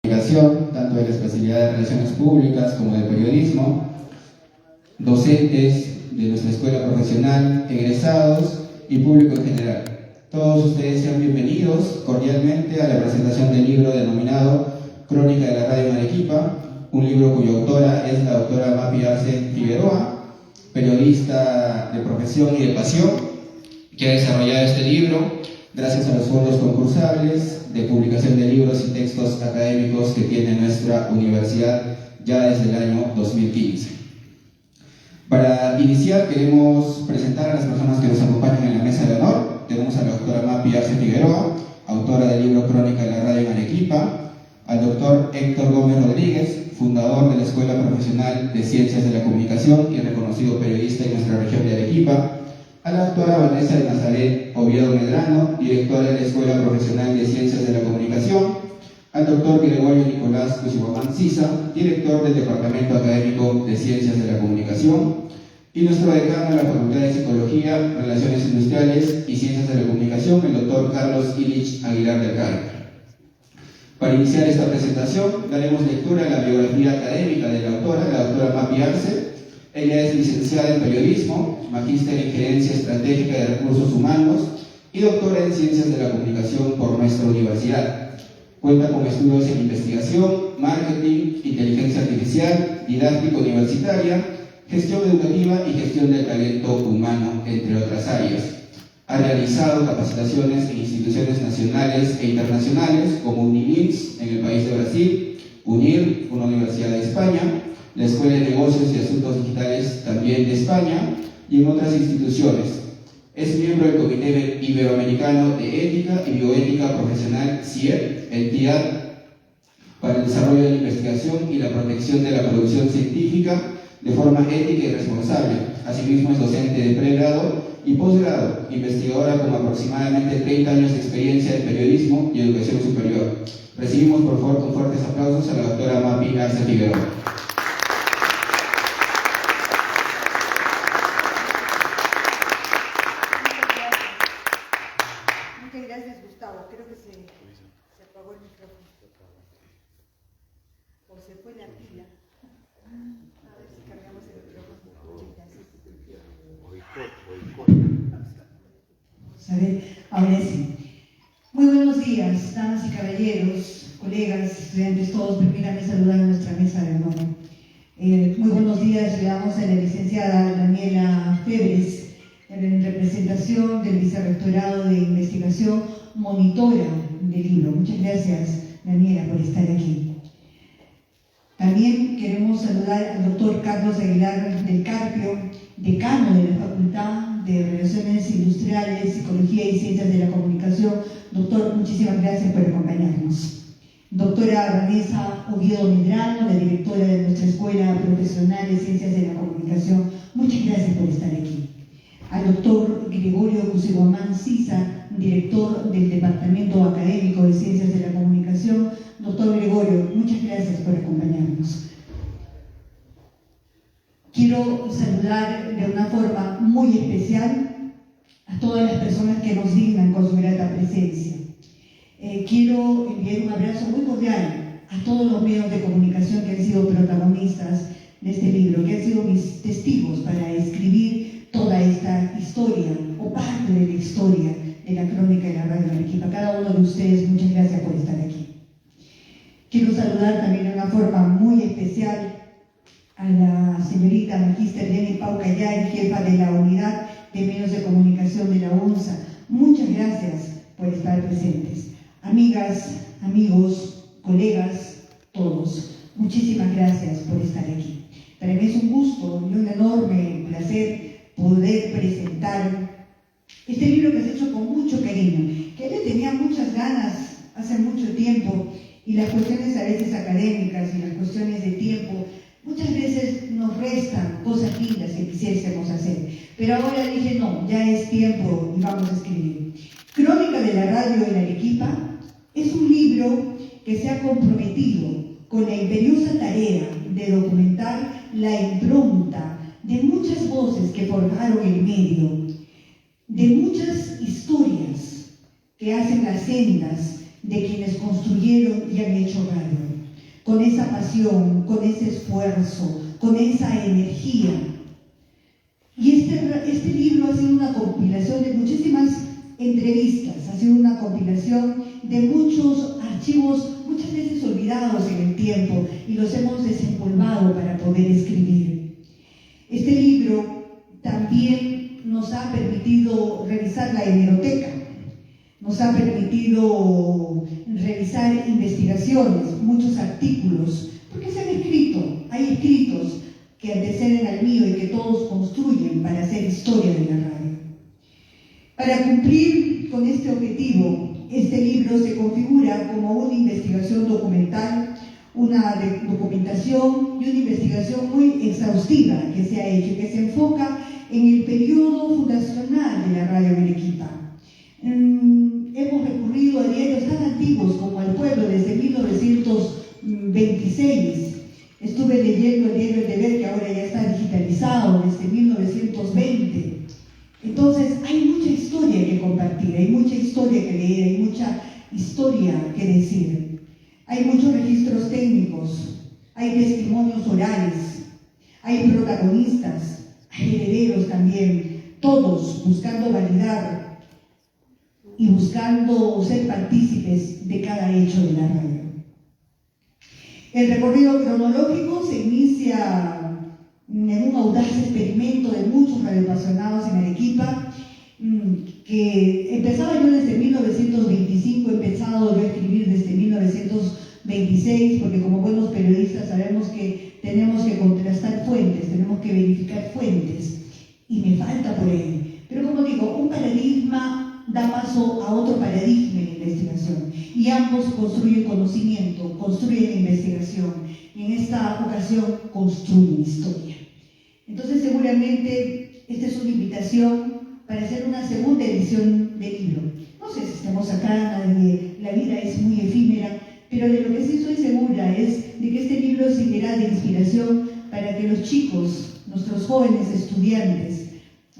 tanto de la especialidad de Relaciones Públicas como de Periodismo, docentes de nuestra escuela profesional, egresados y público en general. Todos ustedes sean bienvenidos cordialmente a la presentación del libro denominado Crónica de la Radio en Arequipa, un libro cuya autora es la doctora Mapi Arce Figueroa, periodista de profesión y de pasión, que ha desarrollado este libro gracias a los fondos concursables de publicación de libros y textos académicos que tiene nuestra universidad ya desde el año 2015. Para iniciar, queremos presentar a las personas que nos acompañan en la mesa de honor. Tenemos a la doctora Mapi Arce Figueroa, autora del libro Crónica de la Radio en Arequipa, al doctor Héctor Gómez Rodríguez, fundador de la Escuela Profesional de Ciencias de la Comunicación y reconocido periodista en nuestra región de Arequipa, a la doctora Vanessa de Nazaret Oviedo Medrano, directora de la Escuela Profesional de Ciencias de la Comunicación, al doctor Gregorio Nicolás Cusihuamán Sisa, director del Departamento Académico de Ciencias de la Comunicación, y nuestro decano de la Facultad de Psicología, Relaciones Industriales y Ciencias de la Comunicación, el doctor Carlos Illich Aguilar del Carmen. Para iniciar esta presentación, daremos lectura a la biografía académica de la doctora Mapi Arce. Ella es licenciada en Periodismo, magíster en Gerencia Estratégica de Recursos Humanos y doctora en Ciencias de la Comunicación por nuestra universidad. Cuenta con estudios en investigación, marketing, inteligencia artificial, didáctica universitaria, gestión educativa y gestión del talento humano, entre otras áreas. Ha realizado capacitaciones en instituciones nacionales e internacionales como UNILINS en el país de Brasil, UNIR, una universidad de España, la Escuela de Negocios y Asuntos Digitales también de España y en otras instituciones. Es miembro del Comité Iberoamericano de Ética y Bioética Profesional, CIEP, entidad para el desarrollo de la investigación y la protección de la producción científica de forma ética y responsable. Asimismo es docente de pregrado y posgrado, investigadora con aproximadamente 30 años de experiencia en periodismo y educación superior. Recibimos por favor con fuertes aplausos a la doctora Mapi Arce Figueroa. Creo que se apagó el micrófono. O se fue la pila. A ver si cargamos el micrófono. Vamos a ver, ahora sí. Muy buenos días, damas y caballeros, colegas, estudiantes, todos. Permítanme saludar a nuestra mesa de honor. Muy buenos días, le damos a la licenciada Daniela Febres, en representación del Vicerrectorado de Investigación, monitora del libro. Muchas gracias, Daniela, por estar aquí. También queremos saludar al doctor Carlos Aguilar del Carpio, decano de la Facultad de Relaciones Industriales, Psicología y Ciencias de la Comunicación. Doctor, muchísimas gracias por acompañarnos. Doctora Vanessa Oviedo Medrano, la directora de nuestra Escuela Profesional de Ciencias de la Comunicación. Muchas gracias por estar aquí. Al doctor Gregorio Cusihuamán Sisa, director del Departamento Académico de Ciencias de la Comunicación. Doctor Gregorio, muchas gracias por acompañarnos. Quiero saludar de una forma muy especial a todas las personas que nos dignan con su grata presencia. Quiero enviar un abrazo muy cordial a todos los medios de comunicación que han sido protagonistas de este libro, que han sido mis testigos para escribir toda esta historia, o parte de la historia de la Crónica de la Radio en Arequipa. Cada uno de ustedes, muchas gracias por estar aquí. Quiero saludar también de una forma muy especial a la señorita magíster Jenny Pau Callay, jefa de la Unidad de Medios de Comunicación de la UNSA. Muchas gracias por estar presentes. Amigas, amigos, colegas, todos, muchísimas gracias por estar aquí. Para mí es un gusto y un enorme placer poder presentar este libro que se ha hecho con mucho cariño, que le tenía muchas ganas hace mucho tiempo, y las cuestiones a veces académicas y las cuestiones de tiempo muchas veces nos restan cosas lindas que quisiésemos hacer. Pero ahora dije, no, ya es tiempo y vamos a escribir. Crónica de la Radio en Arequipa es un libro que se ha comprometido con la imperiosa tarea de documentar la impronta de muchas voces que forjaron el medio, de muchas historias que hacen las sendas de quienes construyeron y han hecho radio. con esa pasión, con ese esfuerzo, con esa energía. Y este libro ha sido una compilación de muchísimas entrevistas, ha sido una compilación de muchos archivos, muchas veces olvidados en el tiempo, y los hemos desempolvado para poder escribir. Este libro también nos ha permitido revisar la hemeroteca, nos ha permitido revisar investigaciones, muchos artículos, porque se han escrito, hay escritos que anteceden al mío y que todos construyen para hacer historia de la radio. Para cumplir con este objetivo, este libro se configura como una investigación documental, una documentación y una investigación muy exhaustiva que se ha hecho, que se enfoca en el periodo fundacional de la radio en Arequipa. Hemos recurrido a diarios tan antiguos como El Pueblo desde 1926. Estuve leyendo el diario El Deber, que ahora ya está digitalizado, desde 1920. Entonces hay mucha historia que compartir, hay mucha historia que leer, hay mucha historia que decir. Hay muchos registros técnicos, hay testimonios orales, hay protagonistas, hay herederos también, todos buscando validar y buscando ser partícipes de cada hecho de la radio. El recorrido cronológico se inicia en un audaz experimento de muchos radioapasionados en Arequipa, que empezaba yo desde 1925, he empezado yo a escribir desde 1926, porque como buenos periodistas sabemos que tenemos que contrastar fuentes, tenemos que verificar fuentes, y me falta por ahí. Pero como digo, un paradigma da paso a otro paradigma en la investigación, y ambos construyen conocimiento, construyen investigación, y en esta ocasión construyen historia. Entonces seguramente esta es una invitación para hacer una segunda edición del libro. No sé si estamos acá, la vida es muy efímera, pero de lo que sí estoy segura es de que este libro servirá de inspiración para que los chicos, nuestros jóvenes estudiantes,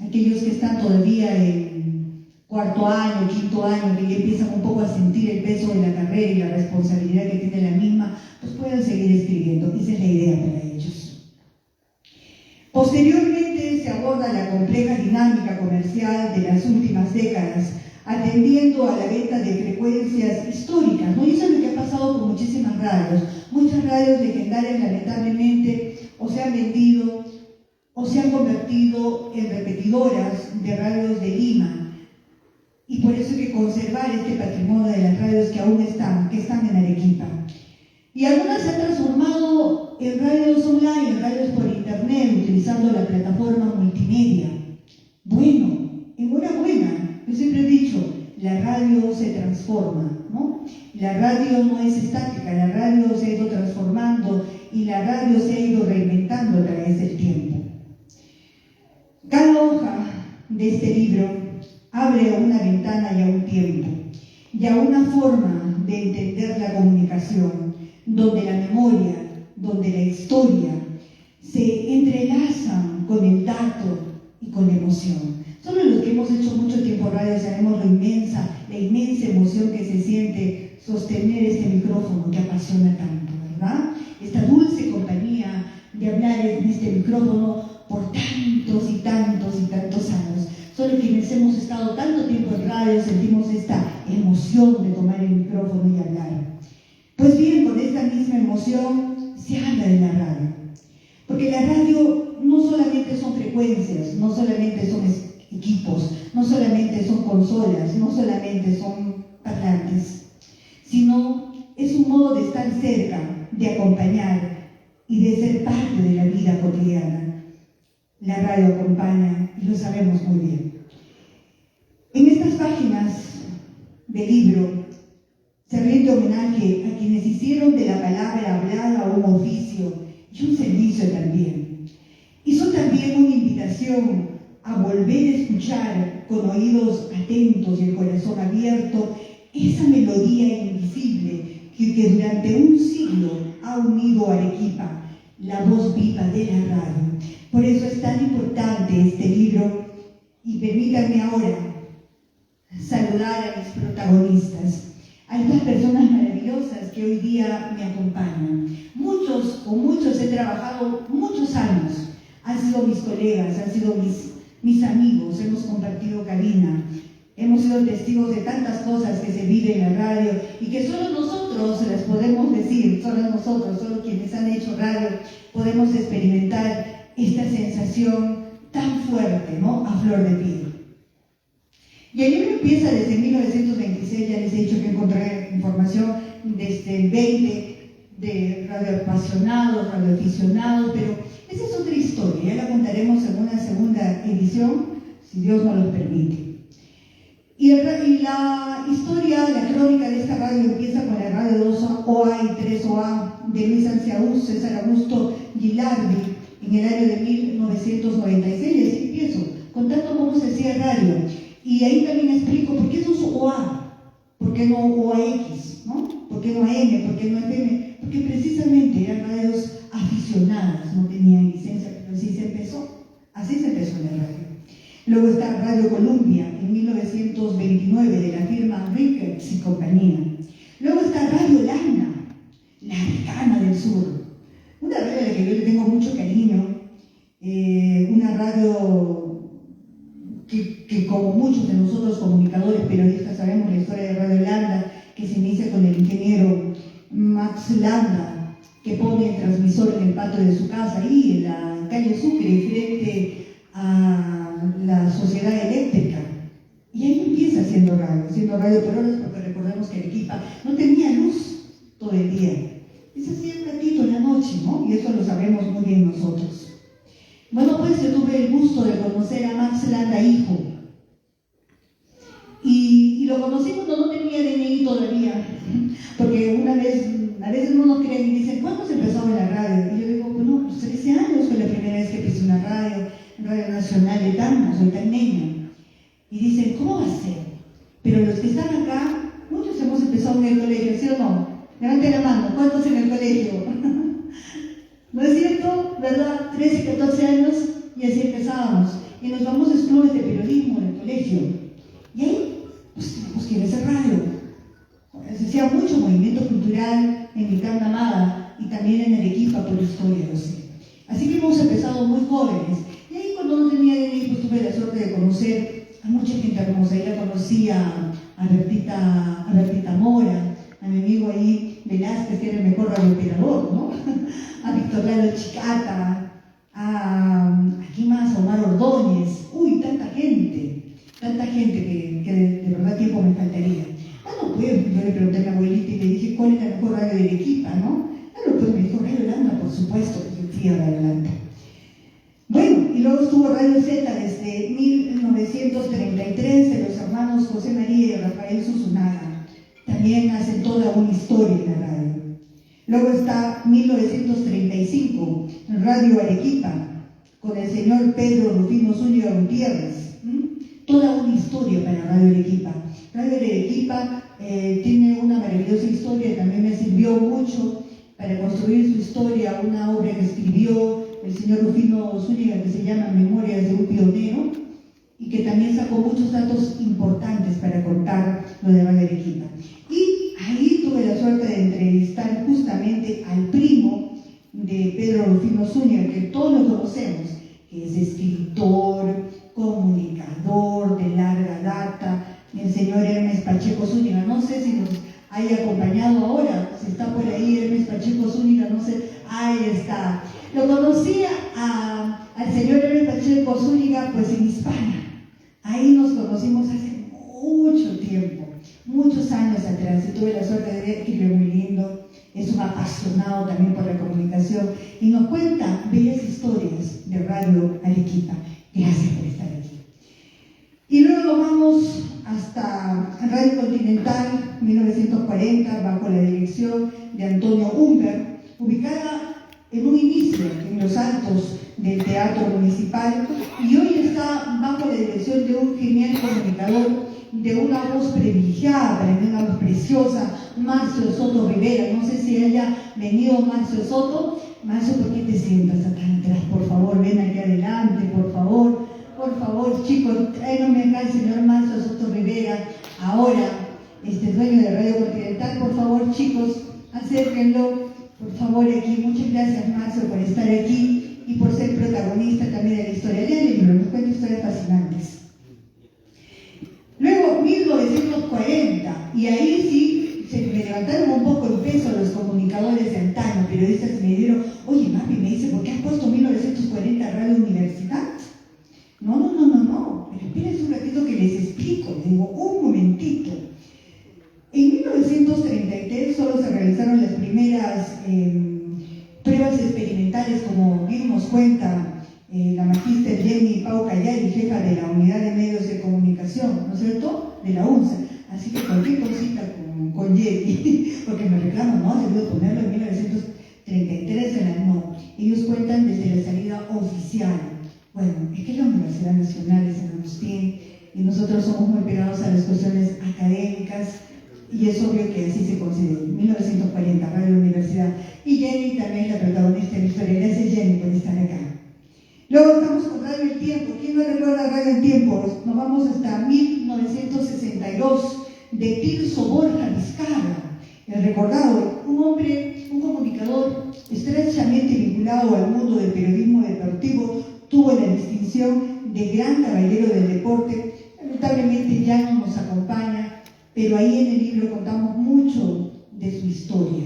aquellos que están todavía en cuarto año, quinto año, que ya empiezan un poco a sentir el peso de la carrera y la responsabilidad que tiene la misma, pues puedan seguir escribiendo. Esa es la idea para ellos. Posteriormente se aborda la compleja dinámica comercial de las últimas décadas, atendiendo a la venta de frecuencias históricas, ¿no? Y eso es lo que ha pasado con muchísimas radios. Muchas radios legendarias lamentablemente o se han vendido o se han convertido en repetidoras de radios de Lima. Y por eso hay que conservar este patrimonio de las radios que aún están en Arequipa. Y algunas se han transformado en radios online, en radios por internet, utilizando la plataforma multimedia. Bueno, enhorabuena. Yo siempre he dicho, la radio se transforma, ¿no? La radio no es estática, la radio se ha ido transformando y la radio se ha ido reinventando a través del tiempo. Cada hoja de este libro abre a una ventana y a un tiempo, y a una forma de entender la comunicación, donde la memoria, donde la historia se entrelazan con el dato y con la emoción. Solo los que hemos hecho mucho tiempo radio sabemos la inmensa emoción que se siente sostener este micrófono que apasiona tanto, ¿verdad? Esta dulce compañía de hablar en este micrófono por tantos y tantos y tantos años. Solo quienes hemos estado tanto tiempo en radio sentimos esta emoción de tomar el micrófono y hablar. Pues bien, con esta misma emoción se habla de la radio. Porque la radio no solamente son frecuencias, no solamente son equipos, no solamente son consolas, no solamente son parlantes, sino es un modo de estar cerca, de acompañar y de ser parte de la vida cotidiana. La radio acompaña y lo sabemos muy bien. En estas páginas del libro se rinde homenaje a quienes hicieron de la palabra hablada un oficio y un servicio también. Y son también una invitación a volver a escuchar con oídos atentos y el corazón abierto esa melodía invisible que durante un siglo ha unido a Arequipa, la voz viva de la radio. Por eso es tan importante este libro, y permítanme ahora saludar a mis protagonistas, a estas personas maravillosas que hoy día me acompañan. Con muchos he trabajado muchos años, han sido mis colegas, han sido mis amigos, hemos compartido cabina, hemos sido testigos de tantas cosas que se viven en la radio y que solo nosotros les podemos decir, solo quienes han hecho radio, podemos experimentar esta sensación tan fuerte, ¿no? A flor de piel. Y el libro empieza desde 1926, ya les he dicho que encontré información desde el 20 de radioapasionados, radioaficionados, pero esa es otra historia, ya la contaremos en una segunda edición, si Dios nos lo permite. Y la historia, la crónica de esta radio empieza con la radio 2OA y 3OA de Luis Anciaúz, César Augusto Gilardi, en el año de 1996, y así empiezo, contando cómo se hacía radio. Y ahí también explico por qué 2OA, por qué no OAX, ¿no? ¿Por qué no AM, por qué no FM? Porque precisamente eran radios aficionadas, no tenían licencia, pero así se empezó en la radio. Luego está Radio Columbia, en 1929, de la firma Ricketts y compañía. Luego está Radio Lana, la Americana del Sur, una radio a la que yo le tengo mucho cariño, una radio que como muchos de nosotros comunicadores, periodistas, sabemos la historia de Radio Landa, que se inicia con el ingeniero Max Landa, que pone el transmisor en el patio de su casa, ahí en la calle Sucre, frente a la sociedad eléctrica. Y ahí empieza haciendo radio por horas, porque recordemos que Arequipa no tenía luz todo el día. Es así un ratito en la noche, ¿no? Y eso lo sabemos muy bien nosotros. Bueno, pues yo tuve el gusto de conocer a Max Landa, hijo. Y lo conocí cuando no tenía DNI todavía, porque a veces no nos creen y dicen, ¿cuándo se empezó en la radio? Y yo digo, bueno, pues 13 años fue la primera vez que pisé una radio nacional de Tacna, soy tacneña. Y dicen, ¿cómo va a ser? Pero los que están acá, muchos hemos empezado en el colegio, ¿sí o no? Levanten la mano, ¿cuántos en el colegio? ¿No es cierto? ¿Verdad? 13, 14 años y así empezábamos. Y nos vamos a clubes de periodismo en el colegio. Y ahí, pues tenemos que ir a hacer radio. Se hacía mucho movimiento cultural en mi Tacna amada y también en Arequipa por historia, lo sé. Así que hemos empezado muy jóvenes. Y ahí cuando no tenía DNI, pues tuve la suerte de conocer a mucha gente hermosa. Ahí la conocí a Bertita Mora, a mi amigo ahí Velázquez, que era el mejor radiooperador, ¿no? A Víctor Lalo Chicata, ¿quién más? A Omar Ordóñez. Uy, tanta gente que de verdad tiempo me faltaría. Bueno, pues yo le pregunté a mi abuelita y le dije, ¿cuál es la mejor radio de Arequipa, no? Bueno, pues me dijo Radio Landa, por supuesto, que yo fui a Radio Landa. Bueno, y luego estuvo Radio Z desde 1933 de los hermanos José María y Rafael Susunaga. También hacen toda una historia en la radio. Luego está 1935, Radio Arequipa, con el señor Pedro Rufino Zúñiga Gutiérrez. Toda una historia para Radio Arequipa. Radio Arequipa tiene una maravillosa historia, también me sirvió mucho para construir su historia, una obra que escribió el señor Rufino Zúñiga que se llama Memorias de un pionero y que también sacó muchos datos importantes para contar lo de Radio Arequipa. Y ahí tuve la suerte de entrevistar justamente al primo de Pedro Rufino Zúñiga, que todos lo conocemos, que es escritor, comunicador de larga data, el señor Hermes Pacheco Zúñiga. No sé si nos haya acompañado ahora, si está por ahí Hermes Pacheco Zúñiga, no sé, ahí está. Lo conocí al señor Hermes Pacheco Zúñiga pues en Hispana. Ahí nos conocimos hace mucho tiempo, muchos años atrás, y tuve la suerte de ver, escribe muy lindo, es un apasionado también por la comunicación y nos cuenta bellas historias de Radio Arequipa. Gracias por estar aquí. Y luego vamos hasta Radio Continental, 1940, bajo la dirección de Antonio Humbert, ubicada en un inicio en los altos del Teatro Municipal, y hoy está bajo la dirección de un genial comunicador, de una voz privilegiada, de una voz preciosa, Marcio Soto Rivera. No sé si haya venido Marcio Soto. Marcio, ¿por qué te sientas acá atrás? Por favor, ven aquí adelante, por favor, chicos, tráiganme acá al señor Marcio Soto Rivera. Ahora, dueño de Radio Continental. Por favor, chicos, acérquenlo, por favor, aquí. Muchas gracias, Marcio, por estar aquí y por ser protagonista también de la historia. Lean el libro, nos cuenta historias fascinantes. Luego, 1940, y ahí sí se me levantaron un poco el peso los comunicadores de antaño, periodistas, y me dijeron, oye, Mapi, me dice, ¿por qué has puesto 1940 Radio Universidad? No, pero espérense un ratito que les explico. Les digo, un momentito. En 1933 solo se realizaron las primeras pruebas experimentales, como bien nos cuenta la magíster Jenny Pau Callari, jefa de la Unidad de Medios de Comunicación, ¿no es cierto?, de la UNSA. Así que cualquier cosita con Jenny, porque me reclaman, no, debió ponerlo en 1933, no. Ellos cuentan desde la salida oficial. Bueno, es que la Universidad Nacional de San Agustín y nosotros somos muy pegados a las cuestiones académicas, y es obvio que así se considera. 1940, Radio Universidad. Y Jenny también, la protagonista de la historia. Gracias, Jenny, por estar acá. Luego estamos con Radio El Tiempo. ¿Quién no recuerda Radio El Tiempo? Nos vamos hasta 1962, de Tirso Borja Vizcarra, el recordado, un hombre, un comunicador estrechamente vinculado al mundo del periodismo deportivo. Tuvo la distinción de gran caballero del deporte. Lamentablemente ya no nos acompaña, pero ahí en el libro contamos mucho de su historia.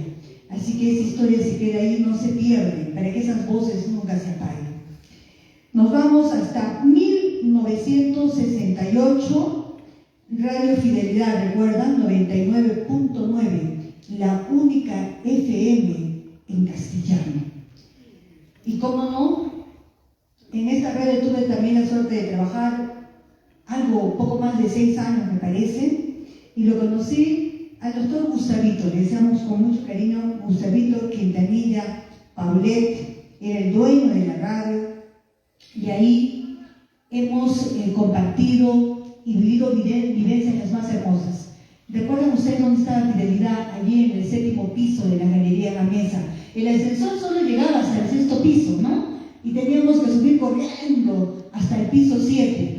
Así que esa historia se queda ahí, no se pierde, para que esas voces nunca se apaguen. Nos vamos hasta 1968, Radio Fidelidad, ¿recuerdan? 99.9, la única FM en castellano. Y cómo no, en esta radio tuve también la suerte de trabajar poco más de 6 años, me parece, y lo conocí al doctor Gustavito, le decíamos con mucho cariño, Gustavito Quintanilla Paulet, era el dueño de la radio, y ahí hemos compartido y vivido vivencias las más hermosas. ¿Recuerdan ustedes dónde estaba Fidelidad? Allí en el 7º piso de la Galería Gamesa. El ascensor solo llegaba hasta el 6º piso, ¿no? Y teníamos que subir corriendo hasta el piso 7.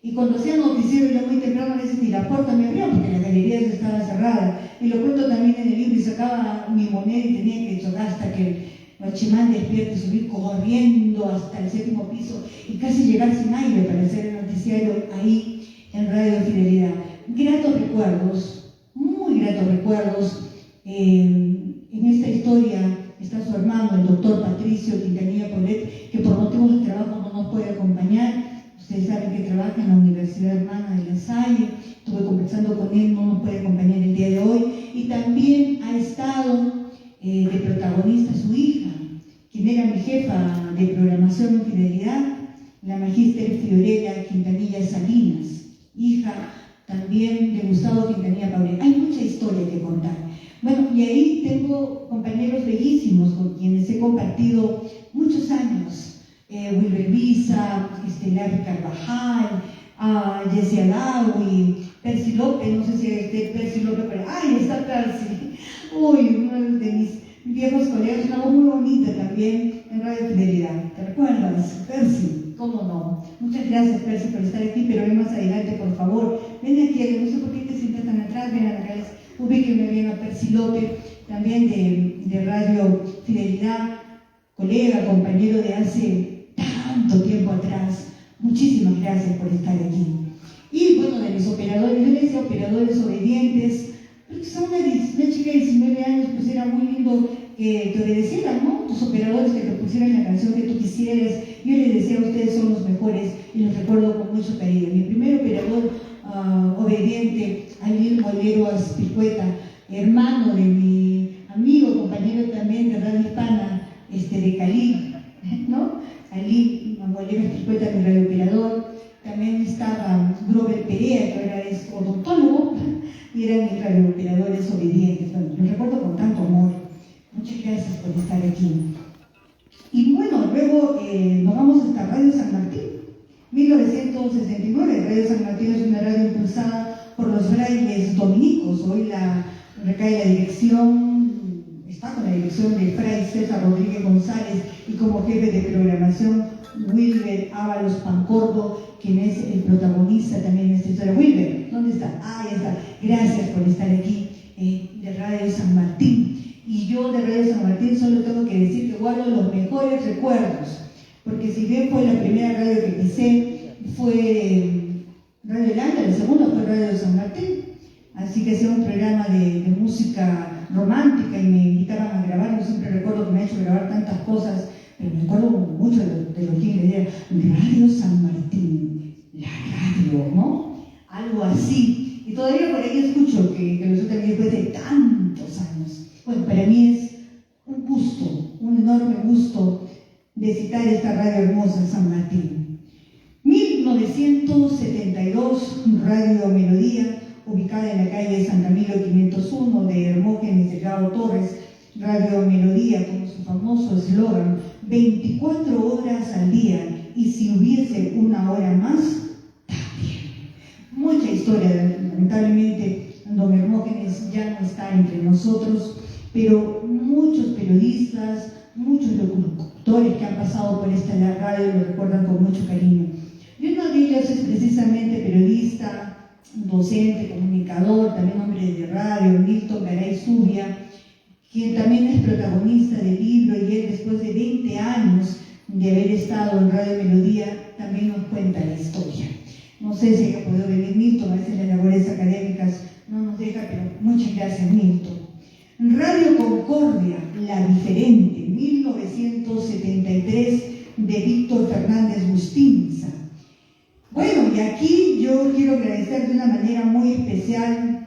Y cuando hacían noticiero ya muy temprano, a veces ni la puerta me abría porque la galería estaba cerrada. Y lo cuento también en el libro, y sacaba mi moneda y tenía que chocar hasta que el guachimán despierte, subir corriendo hasta el 7º piso y casi llegar sin aire para hacer el noticiario ahí en Radio Fidelidad. Gratos recuerdos, muy gratos recuerdos. En esta historia está su hermano, el doctor Patricio Quintanilla Paulet, que por motivos de trabajo no nos puede acompañar. Ustedes saben que trabaja en la Universidad Hermana de La Salle. Estuve conversando con él, no nos puede acompañar el día de hoy. Y también ha estado de protagonista su hija, quien era mi jefa de programación en Fidelidad, la magíster Fiorella Quintanilla Salinas, hija también de Gustavo Quintanilla Paulet. Hay mucha historia que contar. Bueno, y ahí tengo compañeros bellísimos con quienes he compartido muchos años. Wilber Visa, Larry Carvajal, Jessie Alawi, Percy López, no sé si es Percy López, pero ¡ay, está Percy! Uy, uno de mis viejos colegas, una voz muy bonita también en Radio Fidelidad. ¿Te recuerdas, Percy? ¿Cómo no? Muchas gracias, Percy, por estar aquí, pero ven más adelante, por favor. Ven aquí, no sé por qué te sientas tan atrás, ven acá, ubíquenme bien a Percy López, también de Radio Fidelidad, colega, compañero de hace tanto tiempo atrás. Muchísimas gracias por estar aquí. Y bueno, de mis operadores, yo les decía operadores obedientes, porque son una chica de 19 años, pues era muy lindo que te obedecieran, ¿no? Tus operadores que te pusieran la canción que tú quisieras. Yo les decía, ustedes son los mejores, y los recuerdo con mucho cariño. Mi primer operador obediente, Ailín Molero Aspicueta, hermano de mi amigo, compañero también de Radio Hispana, de Cali, ¿no? Alí Molero Aspicueta, mi radiooperador. También estaba Grover Perea, que ahora es odontólogo, y eran mis radiooperadores obedientes. Bueno, los recuerdo con tanto amor. Muchas gracias por estar aquí. Y bueno, luego nos vamos hasta Radio San Martín, 1969. Radio San Martín es una radio impulsada por los frailes dominicos. Hoy recae la dirección, está con la dirección de Fray César Rodríguez González, y como jefe de programación Wilber Ábalos Pancorbo, quien es el protagonista también en esta historia. Wilber, ¿dónde está? Ah, ahí está. Gracias por estar aquí de Radio San Martín. Y yo de Radio San Martín solo tengo que decir que guardo los mejores recuerdos, porque si bien fue la primera radio que pisé, fue Radio El Ángel, la segunda fue Radio San Martín. Así que hacía un programa de música romántica y me invitaban a grabar. Yo siempre recuerdo que me han hecho grabar tantas cosas, pero me acuerdo mucho de los jingles. Era Radio San Martín, la radio, ¿no? Algo así. Y todavía por ahí escucho que lo también después de tantos años. Bueno, para mí es un gusto, un enorme gusto de citar esta radio hermosa, San Martín. 1972, Radio Melodía, ubicada en la calle San Camilo 501 de Hermógenes Delgado Torres. Radio Melodía, con su famoso eslogan, 24 horas al día, y si hubiese una hora más, también. Mucha historia, lamentablemente, don Hermógenes ya no está entre nosotros, pero muchos periodistas, muchos locutores que han pasado por esta radio lo recuerdan con mucho cariño. Y uno de ellos es precisamente periodista, docente, comunicador, también hombre de radio, Milton Garay Zubia, quien también es protagonista del libro, y él, después de 20 años de haber estado en Radio Melodía, también nos cuenta la historia. No sé si haya podido venir Milton, a veces las labores académicas no nos deja, pero muchas gracias, Milton. Radio Concordia, La Diferente, 1973, de Víctor Fernández Bustinza. Bueno, y aquí yo quiero agradecer de una manera muy especial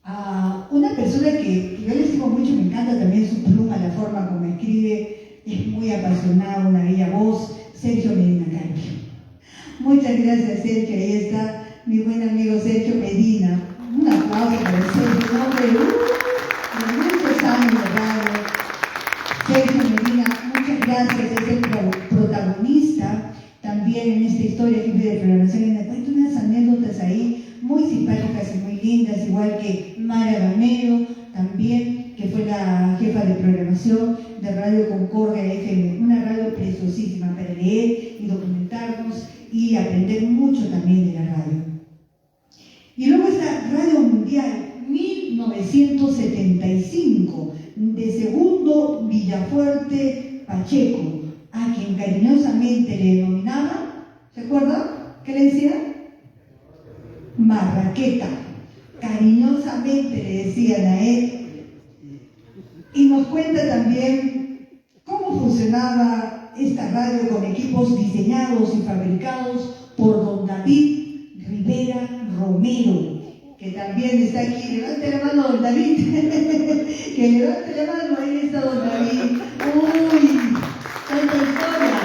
a una persona que yo le estimo mucho, me encanta también su pluma, la forma como escribe, es muy apasionado, una bella voz, Sergio Medina Carpio. Muchas gracias, Sergio. Ahí está mi buen amigo Sergio Medina. Un aplauso para Sergio, un hombre de muchos años de radio. Sergio Medina, muchas gracias, es el protagonista también en esta historia que de programación. Y me cuento unas anécdotas ahí muy simpáticas y muy lindas, igual que Mara Gamero, también, que fue la jefa de programación de Radio Concordia FM, una radio preciosísima para leer y documentarnos y aprender mucho también de la radio. Y luego está Radio Mundial, 1975, de Segundo Villafuerte Pacheco, a quien cariñosamente le denominaba, ¿se acuerda? ¿Qué le decía? Marraqueta. Cariñosamente le decían a él. Y nos cuenta también cómo funcionaba esta radio con equipos diseñados y fabricados por don David Rivera Romero, que también está aquí. Levante la mano, don David. Que levante la mano, ahí está don David. Uy, cuánta historia.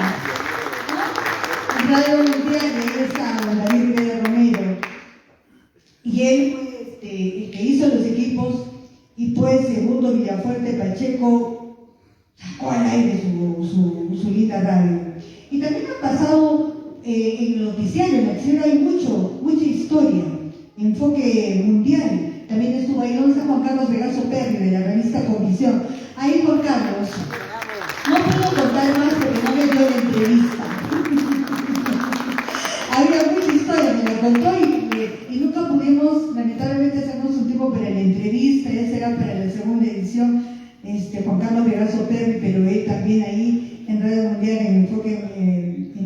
Radio Mundial, ahí está don David Rivera Romero. Y él fue el que hizo los equipos, y pues Segundo Villafuerte Pacheco sacó al aire su linda radio. Y también ha pasado en el noticiario, en la acción hay mucha historia. Enfoque Mundial, también estuvo ahí, ¿dónde está Juan Carlos Vegaso Perry de la revista Convicción? Ahí, Juan Carlos. No puedo contar más porque no me dio la entrevista. Había mucha historia, me la contó y nunca pudimos, lamentablemente, hacernos un tiempo para la entrevista. Ya será para la segunda edición, Juan Carlos Vegaso Perry, pero él también ahí en Radio Mundial, en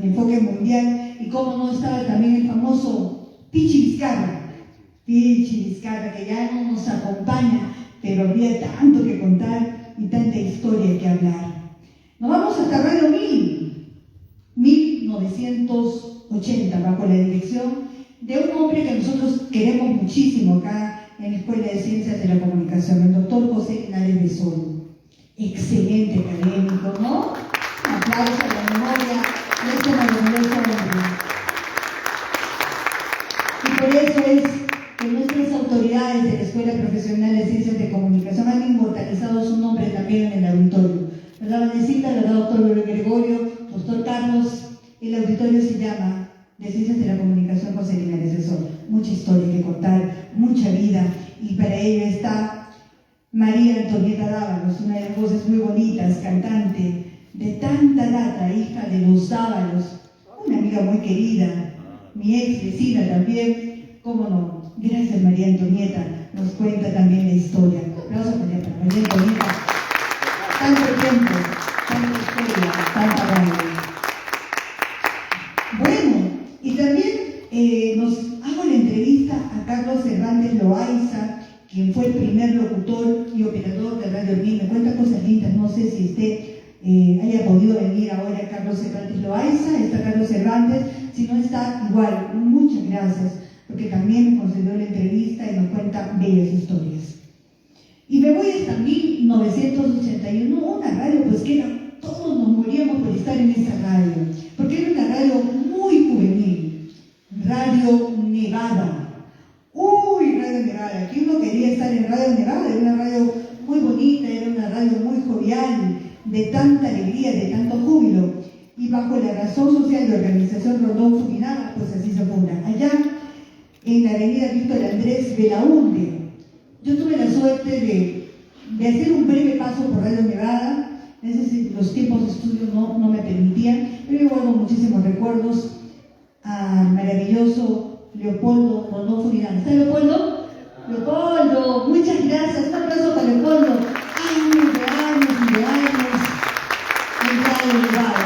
Enfoque Mundial. Y cómo no estaba también el famoso Pichi Vizcarra, que ya no nos acompaña, pero había tanto que contar y tanta historia que hablar. Nos vamos hasta Radio 1980, bajo la dirección de un hombre que nosotros queremos muchísimo acá en la Escuela de Ciencias de la Comunicación, el doctor José Linares Besoro. Excelente académico, ¿no? Un aplauso a la memoria de este maravilloso hombre. Y por eso es que nuestras autoridades de la Escuela Profesional de Ciencias de Comunicación han inmortalizado su nombre también en el auditorio. ¿Verdad, Vanesita? ¿Verdad, doctor Gregorio? Doctor Carlos. El auditorio se llama de Ciencias de la Comunicación José Linares Besoro. Mucha historia que contar, mucha vida, y para ello está María Antonieta Dávalos, una de las voces muy bonitas, cantante de tanta data, hija de los Dávalos, una amiga muy querida, mi ex vecina también, cómo no. Gracias María Antonieta, nos cuenta también la historia. Aplausos para María Antonieta. Tanto tiempo, tanta historia, tanta radio. Bueno, y también nos hago la entrevista a Carlos Cervantes Loaiza, quien fue el primer locutor y operador de Radio Orquín. Me cuenta cosas lindas, no sé si usted haya podido venir ahora Carlos Cervantes Loaiza, está Carlos Cervantes, si no está igual, muchas gracias, porque también me concedió la entrevista y nos cuenta bellas historias. Y me voy hasta 1981, una radio pues que era, todos nos moríamos por estar en esa radio, porque era una radio muy juvenil, Radio Nevada. Uy, Radio Nevada, aquí uno quería estar en Radio Nevada, era una radio muy bonita, era una radio muy jovial, de tanta alegría, de tanto júbilo, y bajo la razón social de Organización Rondón Fuminaga, pues así se funda. Allá, en la avenida Víctor Andrés Belaúnde, yo tuve la suerte de hacer un breve paso por Radio Nevada. Los tiempos de estudio no me permitían, pero yo guardo muchísimos recuerdos al maravilloso Leopoldo Rondón Fuminaga. ¿Está Leopoldo? Leopoldo, muchas gracias, un aplauso para Leopoldo. Años de años y de años en Radio Nevada.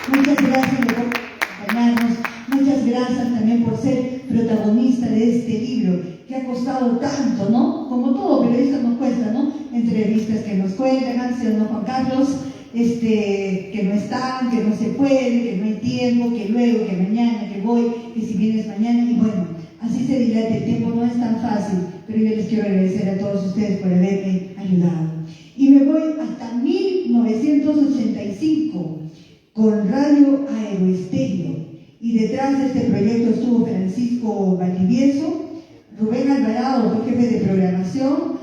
Muchas gracias Leopoldo por acompañarnos, muchas gracias también por ser protagonista de este libro, que ha costado tanto, ¿no? Como todo periodista nos cuesta, ¿no? Entrevistas que nos cuentan, ¿sí o no, Juan Carlos? Que no están, que no se puede, que no hay tiempo, que luego, que mañana, que voy, que si vienes mañana, y bueno, así se dilata el tiempo, no es tan fácil, pero yo les quiero agradecer a todos ustedes por haberme ayudado. Y me voy hasta 1985 con Radio Aeroestéreo, y detrás de este proyecto estuvo Francisco Valdivieso, Rubén Alvarado fue jefe de programación,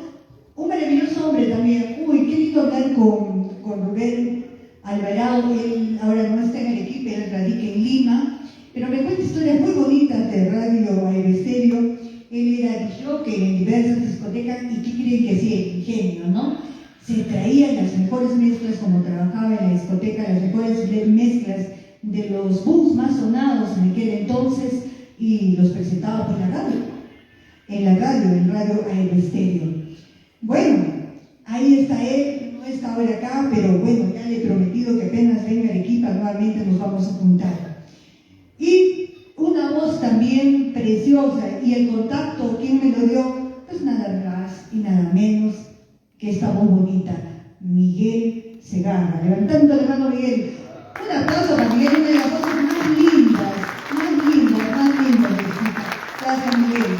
un maravilloso hombre también. Uy, qué lindo hablar con Rubén Alvarado. Él ahora no está en el equipo, él radica en Lima, pero me cuenta historias muy bonitas de Radio Aeroestéreo. Él era jockey en diversas discotecas, y ¿qué creen que hacía? El ingenio, ¿no? Se traían las mejores mezclas, como trabajaba en la discoteca, las mejores mezclas de los booms más sonados en aquel entonces, y los presentaba por la radio. En Radio Aeroestéreo. Bueno, ahí está él, no está ahora acá, pero bueno, ya le he prometido que apenas venga Arequipa nuevamente nos vamos a juntar. Y una voz también preciosa, y el contacto, ¿quién me lo dio? Pues nada más y nada menos que esta voz bonita, Miguel Segarra. Levantando la mano, Miguel. Un aplauso para Miguel, una de las voces más lindas. Gracias, Miguel.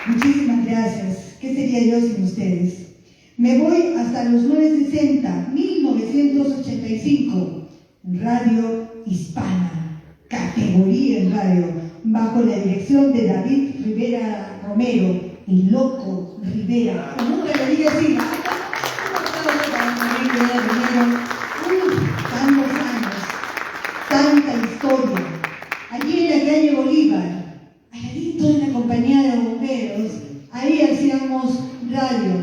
Muchísimas gracias. ¿Qué sería yo sin ustedes? Me voy hasta los 1985, Radio Hispana, categoría en radio, bajo la dirección de David Rivera Romero, el loco Rivera. Nunca le diga así. Tantos años, tanta historia. Allí en la calle Bolívar, al ladito de la compañía de bomberos, ahí hacíamos radio.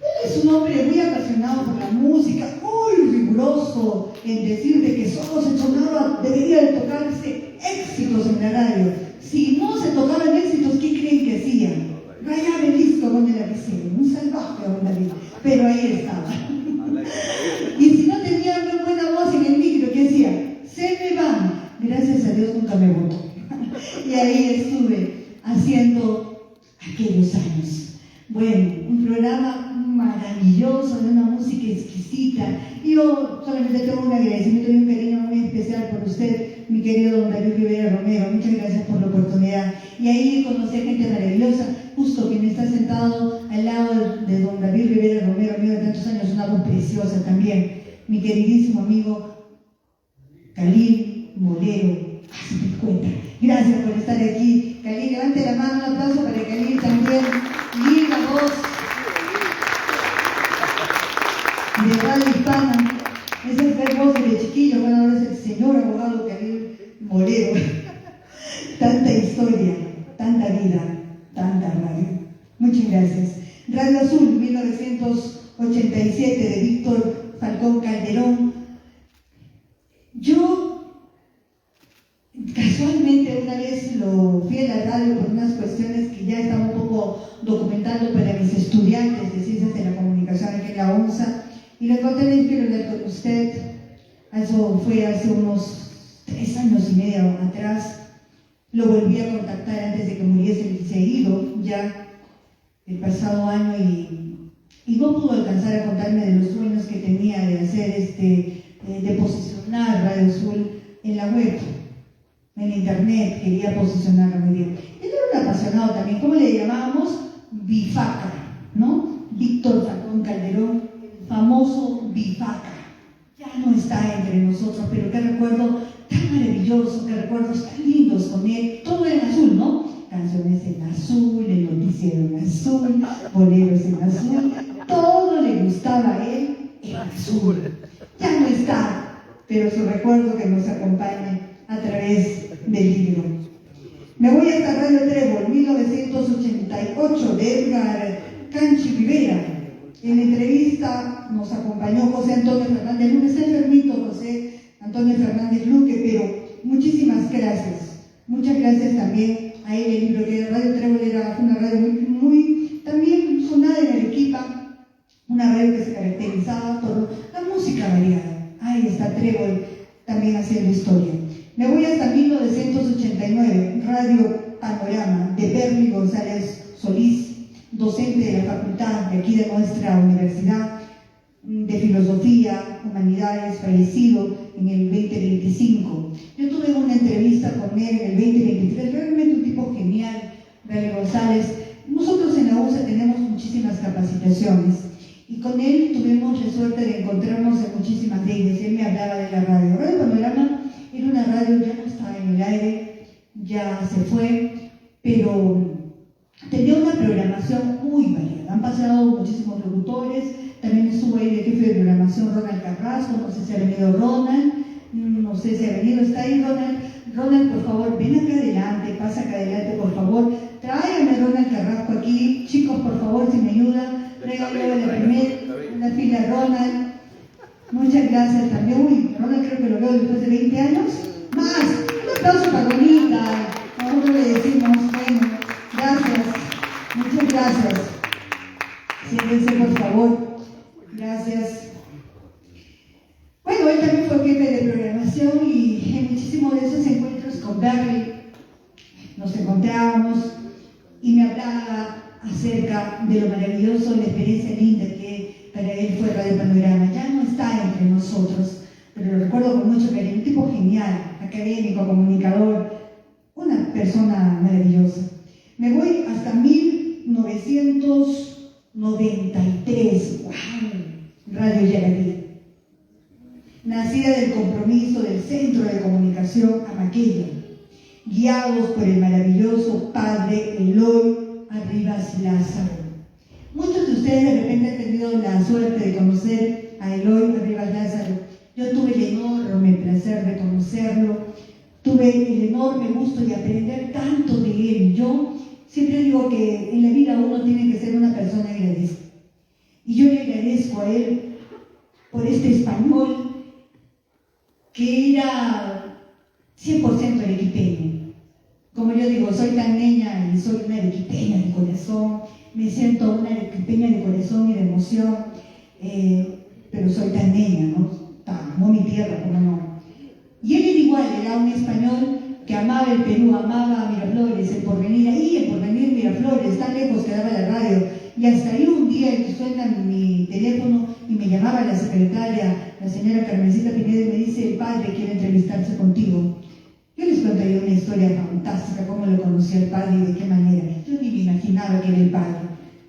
Él es un hombre muy apasionado por la música, muy riguroso en decir de que solo se sonaba, debería de tocarse éxitos en la radio. Si no se tocaban éxitos, ¿qué creen que hacían? Rayaba el disco con el lapicero, un salvaje don David, pero ahí estaba. Y si no tenía una buena voz en el micro, ¿qué hacía? Se me van. Gracias a Dios nunca me votó. Y ahí estuve haciendo aquellos años. Bueno, un programa maravilloso, de una música exquisita. Y yo solamente tengo un agradecimiento y un cariño muy especial por usted, mi querido don David Rivera Romero. Muchas gracias por la oportunidad. Y ahí conocí a gente maravillosa, justo quien está sentado al lado de don David Rivera Romero, amigo de tantos años, una voz preciosa también. Mi queridísimo amigo Khalil Molero. Así me cuenta. Gracias por estar aquí. Khalil, levante la mano, un aplauso para Khalil también. Linda voz de Radio Hispana. Esa es la voz de chiquillo, bueno, ahora es el señor abogado Khalil Molero. Tanta historia, tanta vida, tanta radio. Muchas gracias. Radio Azul, 1987, de Víctor Falcón Calderón. Yo solamente una vez lo fui a la radio por unas cuestiones que ya estaba un poco documentando para mis estudiantes de Ciencias de la Comunicación aquí en la UNSA, y le conté y quiero hablar con usted. Eso fue hace unos 3 años y medio atrás. Lo volví a contactar antes de que muriese, se ha ido ya el pasado año y no pudo alcanzar a contarme de los sueños que tenía de hacer de posicionar Radio Azul en la web, en internet. Quería posicionarla muy bien. Él era un apasionado también. ¿Cómo le llamábamos? Bifaca, ¿no? Víctor Facón Calderón, el famoso Bifaca. Ya no está entre nosotros, pero qué recuerdo tan maravilloso, qué recuerdos tan lindos con él. Todo en azul, ¿no? Canciones en azul, el noticiero en azul, boleros en azul. Todo le gustaba a él en azul. Ya no está, pero su recuerdo que nos acompaña a través del libro. Me voy hasta Radio Trébol, 1988, de Edgar Canchi Rivera. En la entrevista nos acompañó José Antonio Fernández Luque. Está enfermito José Antonio Fernández Luque, pero muchísimas gracias. Muchas gracias también a él. El libro que Radio Trébol era una radio muy también sonada en Arequipa, una radio que se caracterizaba por la música variada. Ahí está Trébol también haciendo historia. Me voy hasta 1989, Radio Panorama, de Berly González Solís, docente de la facultad de aquí de nuestra universidad de Filosofía, Humanidades, fallecido en el 2025. Yo tuve una entrevista con él en el 2023, realmente un tipo genial, Berly González. Nosotros en la UNSA tenemos muchísimas capacitaciones y con él tuvimos la suerte de encontrarnos en muchísimas de ellas. Él me hablaba de la radio. Radio Panorama era una radio, ya no está en el aire, ya se fue, pero tenía una programación muy variada. Han pasado muchísimos locutores, también estuvo ahí de jefe de programación Ronald Carrasco, no sé si ha venido Ronald, no sé si ha venido, está ahí Ronald. Ronald, por favor, ven acá adelante, pasa acá adelante, por favor, tráigame Ronald Carrasco aquí. Chicos, por favor, si me ayudan, tráiganlo de la primera fila Ronald. Muchas gracias también. Uy, Ronald creo que lo veo después de 20 años. Más, un aplauso para Ronita. Nosotros le decimos, bueno, gracias, muchas gracias. Siéntense, por favor. Gracias. Bueno, él también fue jefe de programación y en muchísimos de esos encuentros con Berly nos encontrábamos y me hablaba acerca de lo maravilloso, la experiencia linda que para él fue Radio Panorama. Ya no está entre nosotros, pero lo recuerdo con mucho cariño. Un tipo genial, académico, comunicador, una persona maravillosa. Me voy hasta 1993. ¡Wow! Radio Yaratí. Nacida del compromiso del Centro de Comunicación Amaqueya, guiados por el maravilloso padre Eloy Arribas Lázaro. Muchos de ustedes de repente han tenido la suerte de conocer a Eloy Arribas Lázaro. Yo tuve el enorme placer de conocerlo, tuve el enorme gusto de aprender tanto de él. Yo siempre digo que en la vida uno tiene que ser una persona agradecida. Y yo le agradezco a él por este español que era 100% arequipeño. Como yo digo, soy tan niña y soy una arequipeña de corazón, me siento una arequipeña de corazón y de emoción, pero soy tan niña, ¿no? Amó mi tierra, como no. Y él era igual, era un español que amaba el Perú, amaba Miraflores, el Porvenir, ahí el Porvenir, Miraflores, tan lejos quedaba la radio. Y hasta ahí un día suena mi teléfono y me llamaba la secretaria, la señora Carmencita Pineda, y me dice: el padre quiere entrevistarse contigo. Yo les contaría una historia fantástica, cómo lo conocí al padre y de qué manera. Yo ni me imaginaba que era el padre.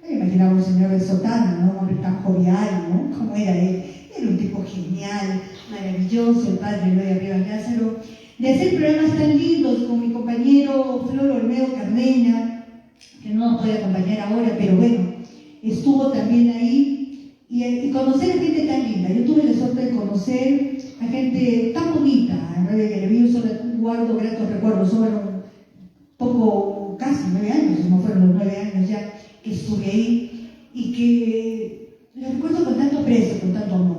Yo me imaginaba un señor de sotana, ¿no? Un hombre tan jovial, ¿no? ¿Cómo era él? Era un tipo genial, maravilloso, el padre Eloy Arribas Lázaro. De hacer programas tan lindos con mi compañero Flor Olmedo Cardeña, que no nos puede acompañar ahora, pero bueno, estuvo también ahí, y conocer a gente tan linda. Yo tuve la suerte de conocer a gente tan bonita en Radio Yaratí. Yo solo guardo gratos recuerdos. Fueron poco, casi 9 años, no fueron los 9 años ya que estuve ahí, y que lo recuerdo con tanto aprecio, con tanto amor.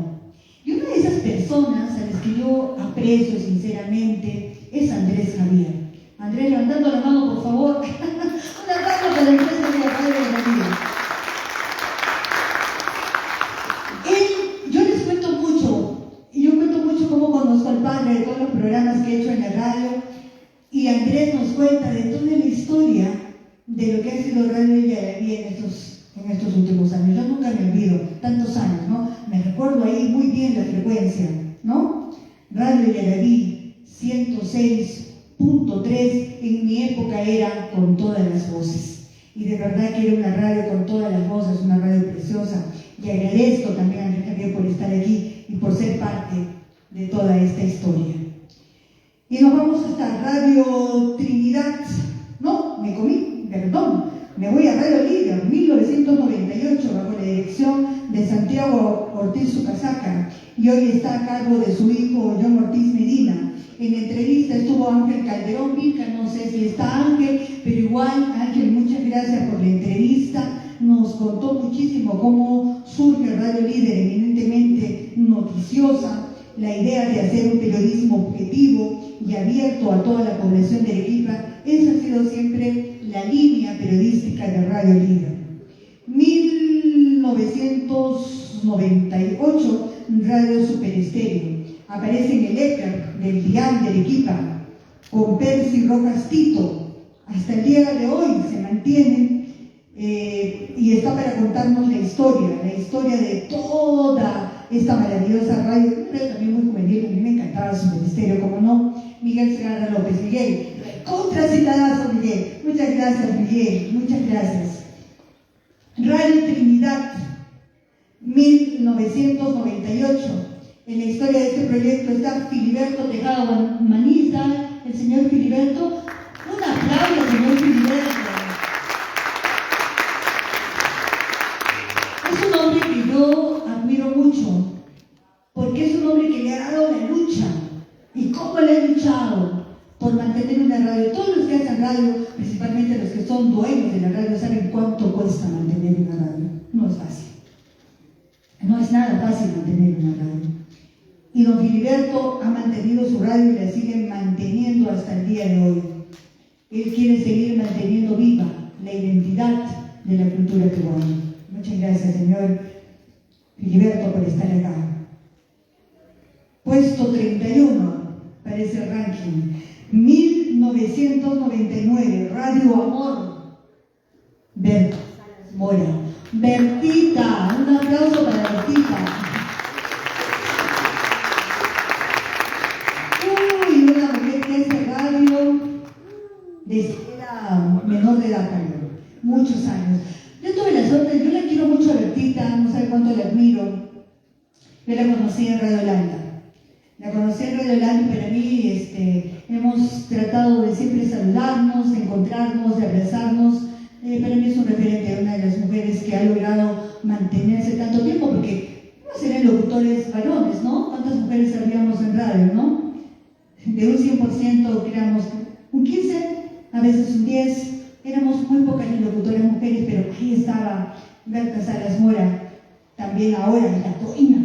Y una de esas personas a las que yo aprecio sinceramente es Andrés Javier. Andrés, levantando la mano, por favor. Un aplauso para la empresa de la Radio de la Vida. Yo les cuento mucho, y yo cuento mucho cómo conozco al padre de todos los programas que he hecho en la radio, y Andrés nos cuenta de toda la historia de lo que ha sido Radio Yaraví en estos últimos años. Yo nunca me olvido, tantos años, ¿no? Me recuerdo ahí muy bien la frecuencia, ¿no? Radio Yaraví 106.3 en mi época era con todas las voces. Y de verdad que era una radio con todas las voces, una radio preciosa. Y agradezco también a Andrés Javier por estar aquí y por ser parte de toda esta historia. Y nos vamos hasta Radio Trinidad. No, me comí, perdón. Me voy a Radio Líder, 1998, bajo la dirección de Santiago Ortiz Sucasaca, y hoy está a cargo de su hijo John Ortiz Medina. En la entrevista estuvo Ángel Calderón Vilca, no sé si está Ángel, pero igual, Ángel, muchas gracias por la entrevista. Nos contó muchísimo cómo surge Radio Líder, eminentemente noticiosa, la idea de hacer un periodismo objetivo y abierto a toda la población de Arequipa. Esa ha sido siempre la línea periodística de Radio Líder. 1998, Radio Superestéreo. Aparece en el éter del Dial de Arequipa, con Percy Rojas Tito. Hasta el día de hoy se mantienen y está para contarnos la historia de toda esta maravillosa radio, pero también muy juvenil. A mí me encantaba Superestéreo, como no, Miguel Segarra López. Miguel, contracitadazo, Miguel. Muchas gracias, Miguel, muchas gracias. Radio Trinidad, 1998. En la historia de este proyecto está Filiberto Tejada Manista, el señor Filiberto. Un aplauso, señor Filiberto. Es un hombre que yo admiro mucho, porque es un hombre que le ha dado la lucha. ¿Y cómo le ha luchado? Por mantener una radio. Todos los que hacen radio, principalmente los que son dueños de la radio, saben cuánto cuesta mantener una radio. No es fácil. No es nada fácil mantener una radio. Y don Filiberto ha mantenido su radio y la sigue manteniendo hasta el día de hoy. Él quiere seguir manteniendo viva la identidad de la cultura peruana. Muchas gracias, señor Filiberto, por estar acá. Puesto 31 para ese ranking. 1999, Radio Amor. Berta Mora. Bertita, un aplauso para Bertita. Una mujer que hace radio desde que era menor de edad también, muchos años. Yo tuve la suerte, yo la quiero mucho a Bertita, no sabe cuánto la admiro. Yo la conocí en Radio Holanda. La conocí en Radio Holanda y para mí hemos tratado de siempre saludarnos, de encontrarnos, de abrazarnos. Para mí es un referente, una de las mujeres que ha logrado mantenerse tanto tiempo, porque no serán locutores varones, ¿no? ¿Cuántas mujeres habíamos en radio, no? De un 100% éramos un 15, a veces un 10, éramos muy pocas las locutoras mujeres, pero ahí estaba Berta Salas Mora, también ahora la dueña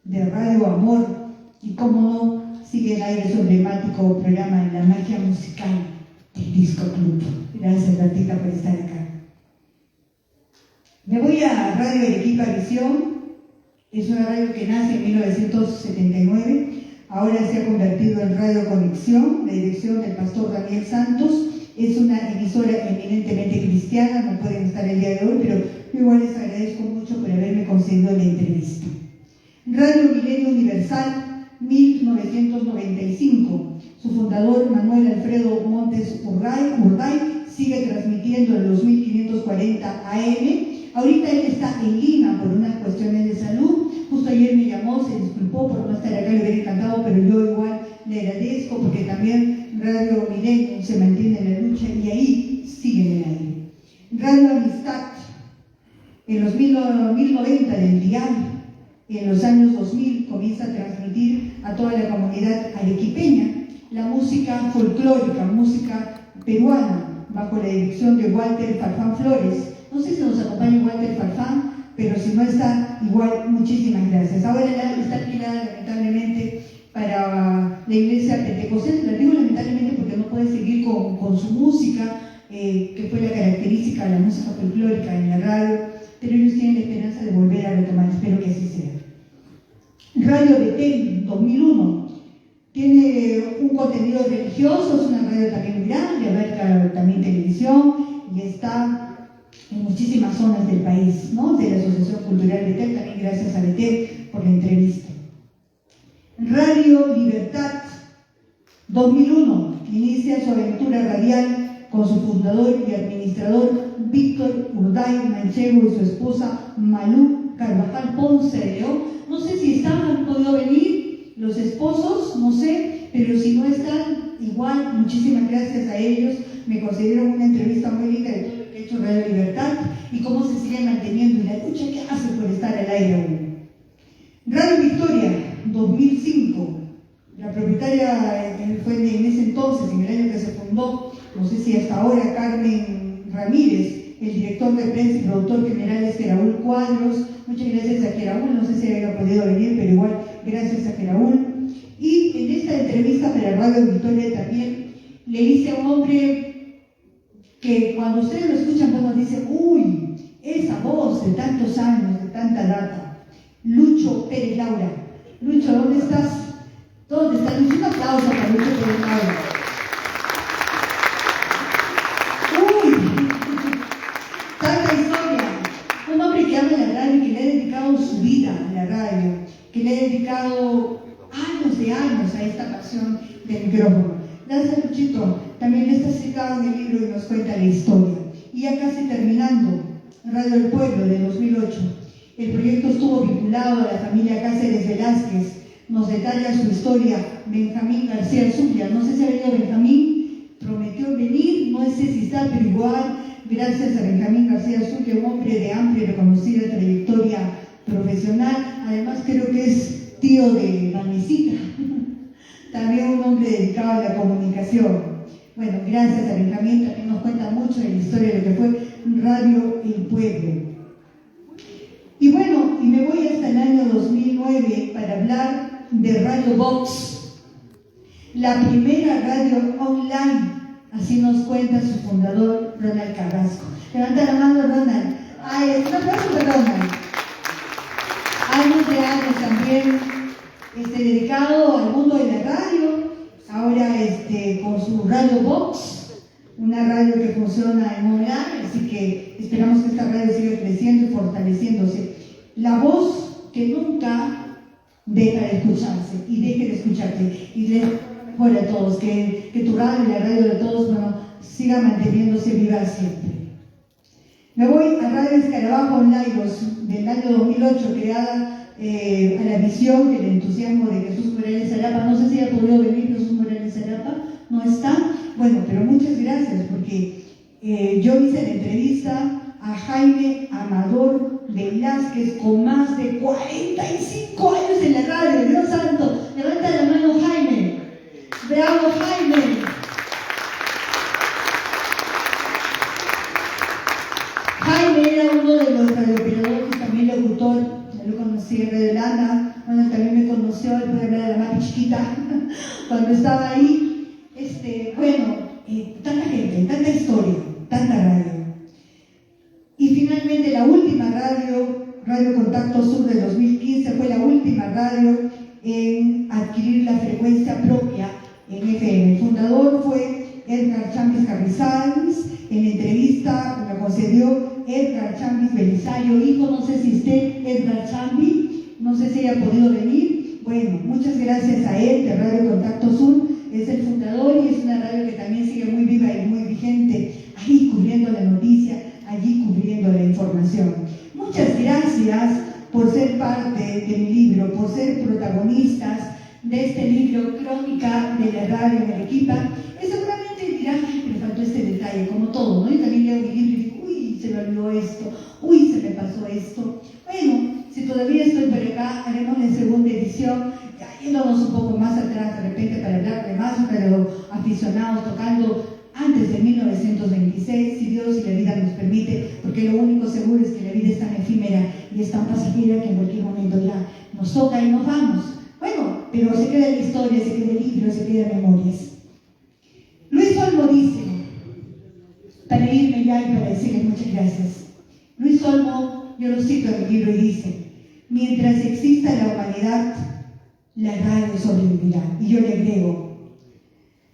de Radio Amor, y cómo no, sigue el aire su emblemático programa en la magia musical del Disco Club. Gracias, Bertita, por estar acá. Me voy a Radio Arequipa Visión. Es una radio que nace en 1979. Ahora se ha convertido en Radio Conexión, la dirección del pastor Daniel Santos. Es una emisora eminentemente cristiana, no pueden estar el día de hoy, pero yo igual les agradezco mucho por haberme concedido la entrevista. Radio Milenio Universal, 1995. Su fundador, Manuel Alfredo Montes Urday, sigue transmitiendo en los 1540 AM. Ahorita él está en Lima por unas cuestiones de salud. Justo ayer me llamó, se disculpó por no estar acá, le hubiera encantado, pero yo igual le agradezco porque también Radio Milenio se mantiene en la lucha y ahí sigue en el aire. Radio Amistad, en los 1090 del diario, en los años 2000 comienza a transmitir a toda la comunidad arequipeña la música folclórica, música peruana, bajo la dirección de Walter Farfán Flores. No sé si nos acompaña Walter Farfán, pero si no está, igual, muchísimas gracias. Ahora está alquilada lamentablemente para la iglesia pentecostés. La digo lamentablemente porque no puede seguir con su música, que fue la característica de la música folclórica en la radio, pero ellos tienen la esperanza de volver a retomar, espero que así sea. Radio Betel 2001 tiene un contenido religioso, es una radio también grande, abarca también televisión y está en muchísimas zonas del país, ¿no? De la Asociación Cultural Betel, también gracias a Betel por la entrevista. Radio Libertad 2001 inicia su aventura radial con su fundador y administrador Víctor Urday Manchego y su esposa Malú Carvajal Ponce de León. No sé si han podido venir los esposos, no sé, pero si no están, igual, muchísimas gracias a ellos. Me concedieron una entrevista muy linda de todo lo que ha hecho Radio Libertad y cómo se sigue manteniendo y la lucha que hace por estar al aire aún. Radio Victoria 2005. La propietaria fue en ese entonces, en el año que se fundó, no sé si hasta ahora, Carmen Ramírez. El director de prensa y productor general es Raúl Cuadros. Muchas gracias a Raúl, no sé si había podido venir, pero igual gracias a Raúl. Y en esta entrevista para Radio Victoria también le hice a un hombre que cuando ustedes lo escuchan, pues nos dicen, uy, esa voz de tantos años, de tanta data. Lucho Pérez Laura. Lucho, ¿dónde estás? ¿Dónde estás? Un aplauso para Lucho Pérez Laura. Uy, tanta historia. Un hombre que habla en la radio, que le ha dedicado su vida a la radio, que le ha dedicado años de años a esta pasión del micrófono. Gracias, Luchito. También está citado en el libro y nos cuenta la historia. Y ya casi terminando, Radio El Pueblo de 2008. El proyecto estuvo vinculado a la familia Cáceres Velázquez. Nos detalla su historia Benjamín García Zulia. No sé si ha venido Benjamín, prometió venir, no sé si está, pero igual, gracias a Benjamín García Zulia, un hombre de amplia y reconocida trayectoria profesional. Además, creo que es tío de Vanesita. También un hombre dedicado a la comunicación. Bueno, gracias a Benjamín, también nos cuenta mucho de la historia de lo que fue Radio El Pueblo. Y bueno, y me voy hasta el año 2009 para hablar de Radio Vox, la primera radio online, así nos cuenta su fundador, Ronald Carrasco. Levanta la mano, Ronald. Ay, un aplauso para Ronald. Años de años también dedicado al mundo de la radio, ahora con su Radio Vox, una radio que funciona en online, así que esperamos que esta radio siga creciendo y fortaleciéndose. La voz que nunca deja de escucharse y deje de escucharte y les mejor a todos, que tu radio y la radio de todos, bueno, siga manteniéndose viva siempre. Me voy a Radio Escarabajo Online del año 2008, creada a la visión y el entusiasmo de Jesús Morales Arapa. No sé si ha podido venir Jesús Morales Arapa, no está. Bueno, pero muchas gracias porque yo hice la entrevista a Jaime Amador Velázquez con más de 45 años en la radio. Dios santo, levanta la mano Jaime. Bravo Jaime. Jaime era uno de los radiooperadores, también locutor. Yo lo conocí en Radio Lana, bueno, también me conoció, él puede hablar de la más chiquita, cuando estaba ahí. Tanta gente, tanta historia, tanta radio. Y finalmente la última radio, Radio Contacto Sur del 2015, fue la última radio en adquirir la frecuencia propia en FM. El fundador fue Edgar Chambis Carrizales. En la entrevista me concedió Edgar Chambis Belisario, hijo, no sé si usted, Edgar Chambis, no sé si haya podido venir. Bueno, muchas gracias a él de Radio Contacto Sur, es el fundador y es una radio que también sigue muy viva y muy vigente, ahí cubriendo la noticia, allí cubriendo la información. Muchas gracias por ser parte de mi libro, por ser protagonistas de este libro, Crónica de la Radio en Arequipa. Y seguramente dirán, ay, me faltó este detalle, como todo, ¿no? Yo también leo mi libro y digo, uy, se me olvidó esto, uy, se me pasó esto. Bueno, si todavía estoy por acá, haremos la segunda edición, ya yéndonos un poco más atrás, de repente, para hablar de más aficionados, tocando antes de 1926, si Dios y la vida nos permite, porque lo único seguro es que la vida es tan efímera y es tan pasajera que en cualquier momento ya nos toca y nos vamos. Bueno, pero pero se queda en la historia, se queda en libros, se queda en memorias. Luis Olmo dice, para irme ya y para decirles muchas gracias. Luis Olmo, yo lo cito en el libro y dice, mientras exista la humanidad, la radio sobrevivirá. Y yo le agrego,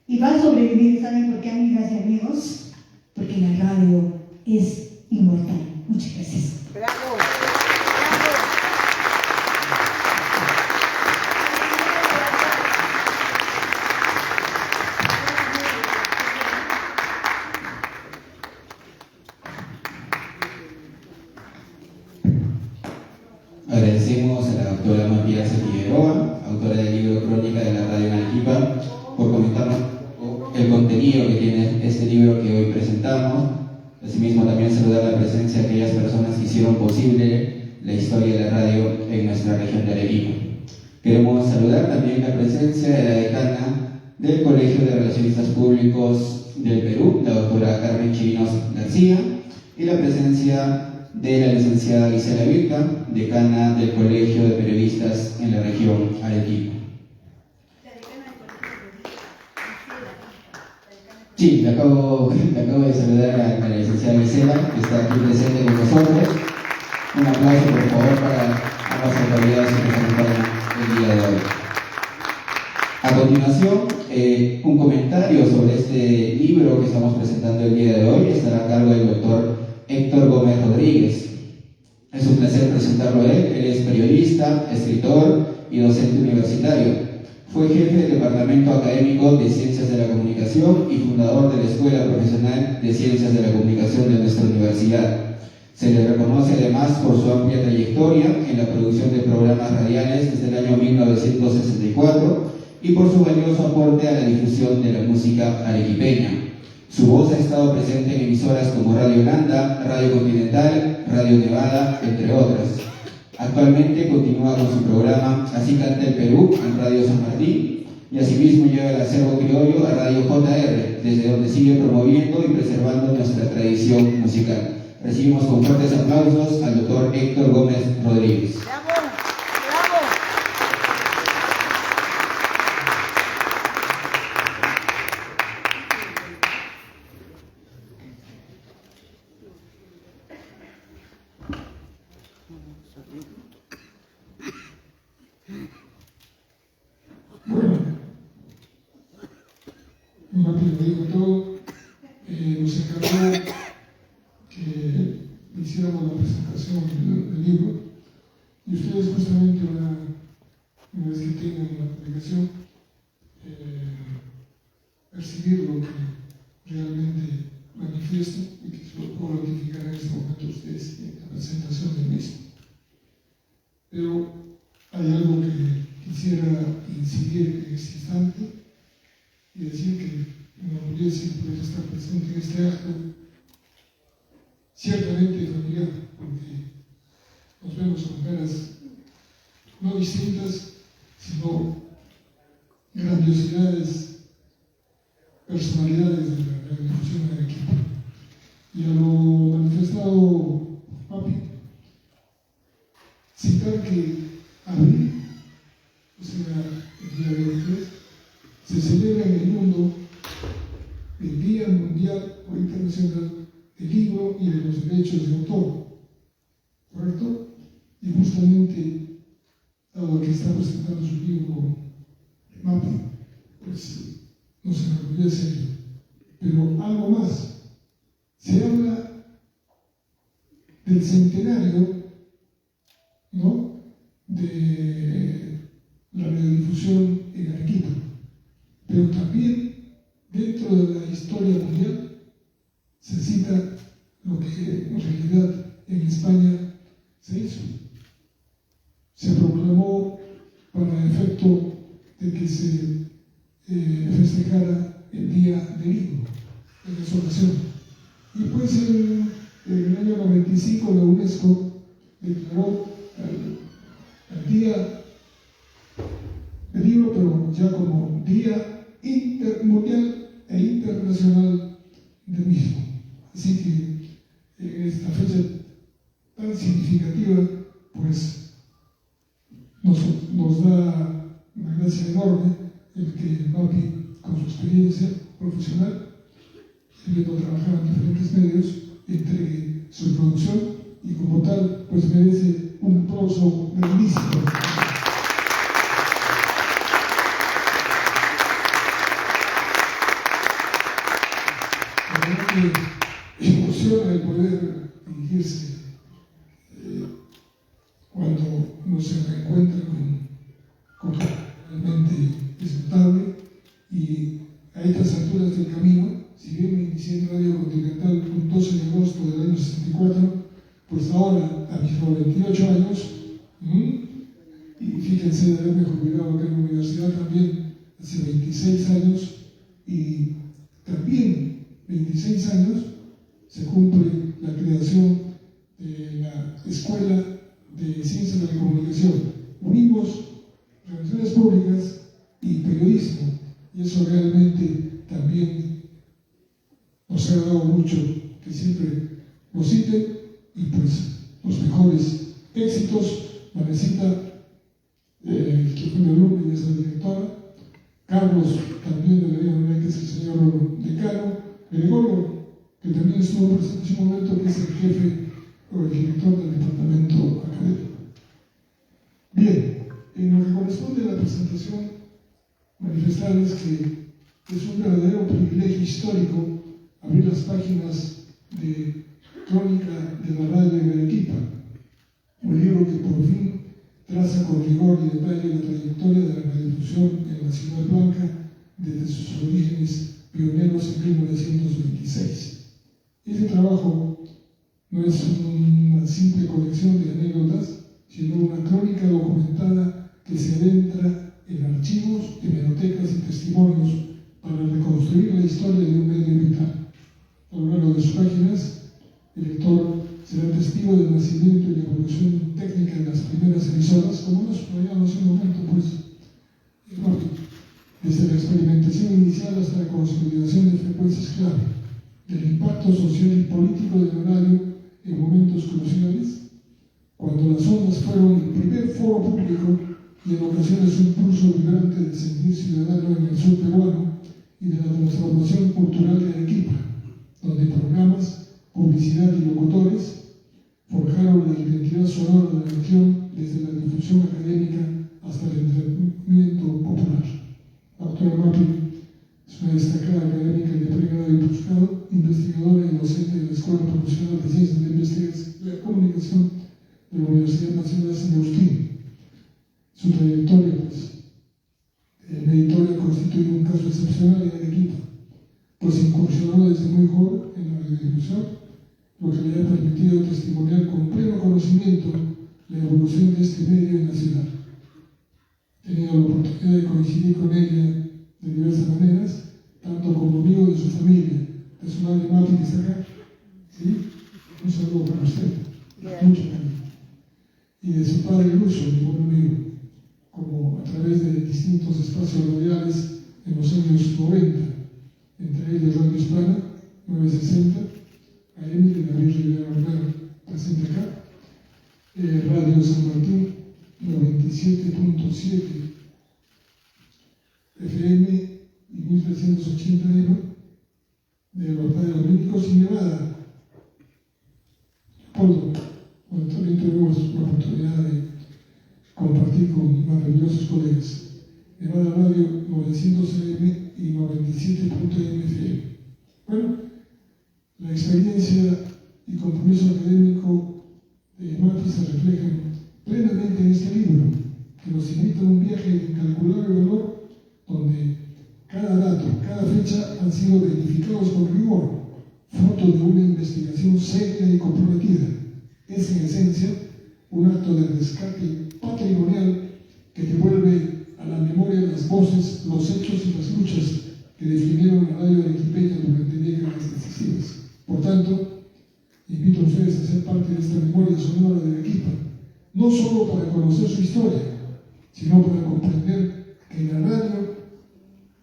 y va a sobrevivir, ¿saben por qué, amigas y amigos? Porque la radio es inmortal. Muchas gracias. ¡Bravo! Agradecemos a la doctora María Figueroa, autora del libro Crónica de la Radio en Arequipa, por comentarnos el contenido que tiene este libro que hoy presentamos. Asimismo, también saludar la presencia de aquellas personas que hicieron posible la historia de la radio en nuestra región de Arequipa. Queremos saludar también la presencia de la decana del Colegio de Relacionistas Públicos del Perú, la doctora Carmen Chirinos García, y la presencia de la licenciada Gisela Virca, decana del Colegio de Periodistas en la región Arequipa. Sí, le acabo de saludar a la licenciada Gisela, que está aquí presente con nosotros. Un aplauso, por favor, para ambas autoridades que nos acompañan el día de hoy. A continuación, un comentario sobre este libro que estamos presentando el día de hoy estará a cargo del doctor Héctor Gómez Rodríguez. Es un placer presentarlo a él. Él es periodista, escritor y docente universitario. Fue jefe del Departamento Académico de Ciencias de la Comunicación y fundador de la Escuela Profesional de Ciencias de la Comunicación de nuestra universidad. Se le reconoce además por su amplia trayectoria en la producción de programas radiales desde el año 1964 y por su valioso aporte a la difusión de la música arequipeña. Su voz ha estado presente en emisoras como Radio Holanda, Radio Continental, Radio Nevada, entre otras. Actualmente continúa con su programa Así Canta el Perú en Radio San Martín y asimismo lleva el acervo criollo a Radio JR, desde donde sigue promoviendo y preservando nuestra tradición musical. Recibimos con fuertes aplausos al doctor Héctor Gómez Rodríguez. Bueno, Martín lo dijo todo. Nos encargó que hiciéramos la presentación del libro y ustedes justamente una vez que tengan la publicación percibir lo que realmente manifiesta y que se lo puedo ratificar en este momento a ustedes en la presentación del mismo. Pero hay algo que quisiera incidir en este instante y decir que me enorgullece poder estar presente en este acto ciertamente familiar, porque nos vemos con caras no distintas, sino grandiosidades, personalidades de la radiodifusión de Arequipa. Y a lo manifestado Papi, citar que abril, o sea, el día 23, se celebra en el mundo el Día Mundial o Internacional del Libro y de los Derechos de Autor, ¿correcto? Y justamente, dado que está presentando su libro Mapi, pues nos enorgullece ello. Pero algo más, se habla del centenario, ¿no?, de la radiodifusión en Arequipa, pero también dentro de la historia mundial se cita lo que en realidad en España se hizo. Se proclamó para efecto de que se festejara el Día del Libro en esa ocasión. Y pues en el año 95 la UNESCO declaró el Día del Libro, pero ya como Día Mundial e Internacional del mismo. Así que en esta fecha tan significativa, pues nos da una gracia enorme el que Mapi, con su experiencia profesional, habiendo trabajado en diferentes medios, entregue su producción y como tal, pues merece un aplauso grandísimo. La verdad que emociona el poder dirigirse cuando uno se reencuentra con realmente es notable, y a estas alturas del camino, si bien me inicié en Radio Continental el 12 de agosto del año 64, pues ahora, a mis 98 años, y fíjense de haberme jubilado acá en la universidad también hace 26 años, y también 26 años se cumple la creación de la Escuela de Ciencias de la Comunicación. Unimos relaciones públicas y periodismo, y eso realmente también nos ha agradado mucho que siempre nos citen, y pues los mejores éxitos. Vanesita, que fue mi alumno y es la directora, Carlos, también de la misma manera que es el señor decano, Gregorio, que también estuvo presente en su momento, que es el jefe o el director del departamento académico. Bien, en lo que corresponde a la presentación, manifestarles que es un verdadero privilegio histórico abrir las páginas de Crónica de la Radio de Arequipa, un libro que por fin traza con rigor y detalle la trayectoria de la radiodifusión en la Ciudad Blanca desde sus orígenes pioneros en 1926. Este trabajo no es una simple colección de anécdotas, sino una crónica documentada que se adentra en archivos, hemerotecas y testimonios para reconstruir la historia de un medio vital. A lo largo de sus páginas, el lector será testigo del nacimiento y la evolución técnica de las primeras emisoras, como lo subrayamos hace un momento, pues, desde la experimentación inicial hasta la consolidación de frecuencias clave, del impacto social y político de la radio en momentos cruciales, cuando las ondas fueron el primer foro público y en ocasiones un pulso vibrante del sentir ciudadano en el sur peruano y de la transformación cultural de Arequipa, donde programas, publicidad y locutores forjaron la identidad sonora de la región desde la difusión académica hasta el entretenimiento popular. La doctora Mapi es una destacada académica de pregrado y posgrado, investigadora y docente de la Escuela Profesional de Ciencias de Investigación de la Comunicación de la Universidad Nacional San Agustín. Su trayectoria, pues, en editoria constituye un caso excepcional en Arequipa, pues incursionó desde muy joven en la radiodifusión, lo que le ha permitido testimoniar con pleno conocimiento la evolución de este medio en la ciudad. He tenido la oportunidad de coincidir con ella de diversas maneras, tanto como amigo de su familia, de su madre Mapi, que está acá, ¿sí? Un saludo para usted, mucho cariño. Y de su padre Lucio, mi buen amigo, como a través de distintos espacios radiales en los años 90, entre ellos Radio Hispana, 960, AM de David Rivera Romero, presente acá, Radio San Martín, 97.7 FM y 1380 AM, de los Padres Dominicos y Nevada. Leopoldo, donde también tuvimos la oportunidad de compartir con maravillosos colegas. Nevada Radio 900 AM y 97.1 FM. Bueno, la experiencia y compromiso académico de Mapi se reflejan plenamente en este libro, que nos invita a un viaje de incalculable valor, donde cada dato, cada fecha han sido verificados con rigor, fruto de una investigación seria y comprometida. Es en esencia un acto de rescate patrimonial que devuelve a la memoria las voces, los hechos y las luchas que definieron la radio arequipeña durante décadas decisivas. Por tanto, invito a ustedes a ser parte de esta memoria sonora de Arequipa, no solo para conocer su historia, sino para comprender que la radio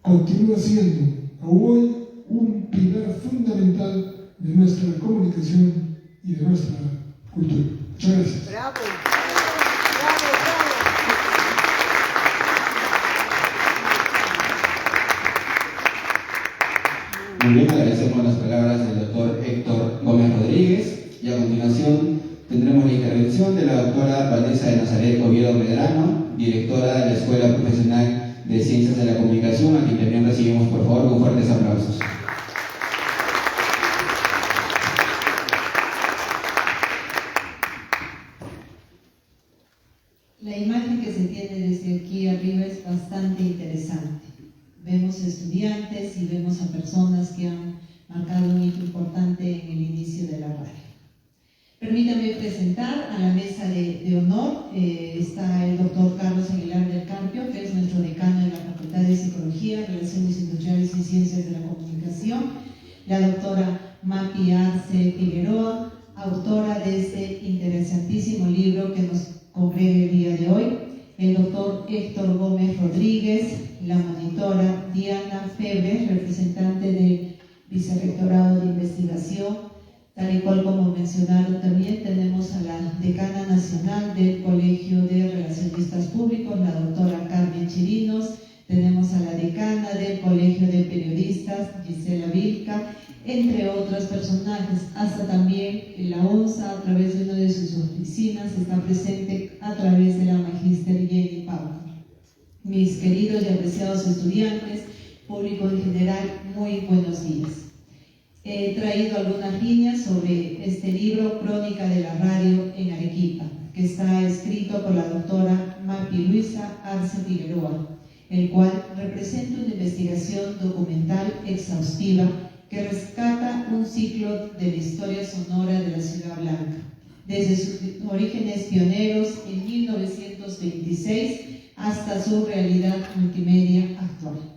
continúa siendo, aún hoy, un pilar fundamental de nuestra comunicación y de nuestra cultura. Muchas gracias. ¡Bravo! ¡Bravo, bravo! Medrano, directora de la Escuela Profesional de Ciencias de la Comunicación, a quien también recibimos por favor con fuertes aplausos. La imagen que se tiene desde aquí arriba es bastante interesante. Vemos estudiantes y vemos a personas que han marcado un hito importante en el inicio de la radio. Permítame presentar a la mesa de honor. Está el doctor Carlos Aguilar del Carpio, que es nuestro decano de la Facultad de Psicología, Relaciones Industriales y Ciencias de la Comunicación. La doctora Mapi Arce Figueroa, autora de este interesantísimo libro que nos congrega el día de hoy. El doctor Héctor Gómez Rodríguez, la monitora Diana Febre, representante del Vicerrectorado de Investigación. Tal y cual como mencionaron también, tenemos a la decana nacional del Colegio de Relacionistas Públicos, la doctora Carmen Chirinos. Tenemos a la decana del Colegio de Periodistas, Gisela Vilca, entre otros personajes. Hasta también la ONSA, a través de una de sus oficinas, está presente a través de la magíster Jenny Pau. Mis queridos y apreciados estudiantes, público en general, muy buenos días. He traído algunas líneas sobre este libro, Crónica de la Radio en Arequipa, que está escrito por la doctora Mapi Luisa Arce Figueroa, el cual representa una investigación documental exhaustiva que rescata un ciclo de la historia sonora de la Ciudad Blanca, desde sus orígenes pioneros en 1926 hasta su realidad multimedia actual.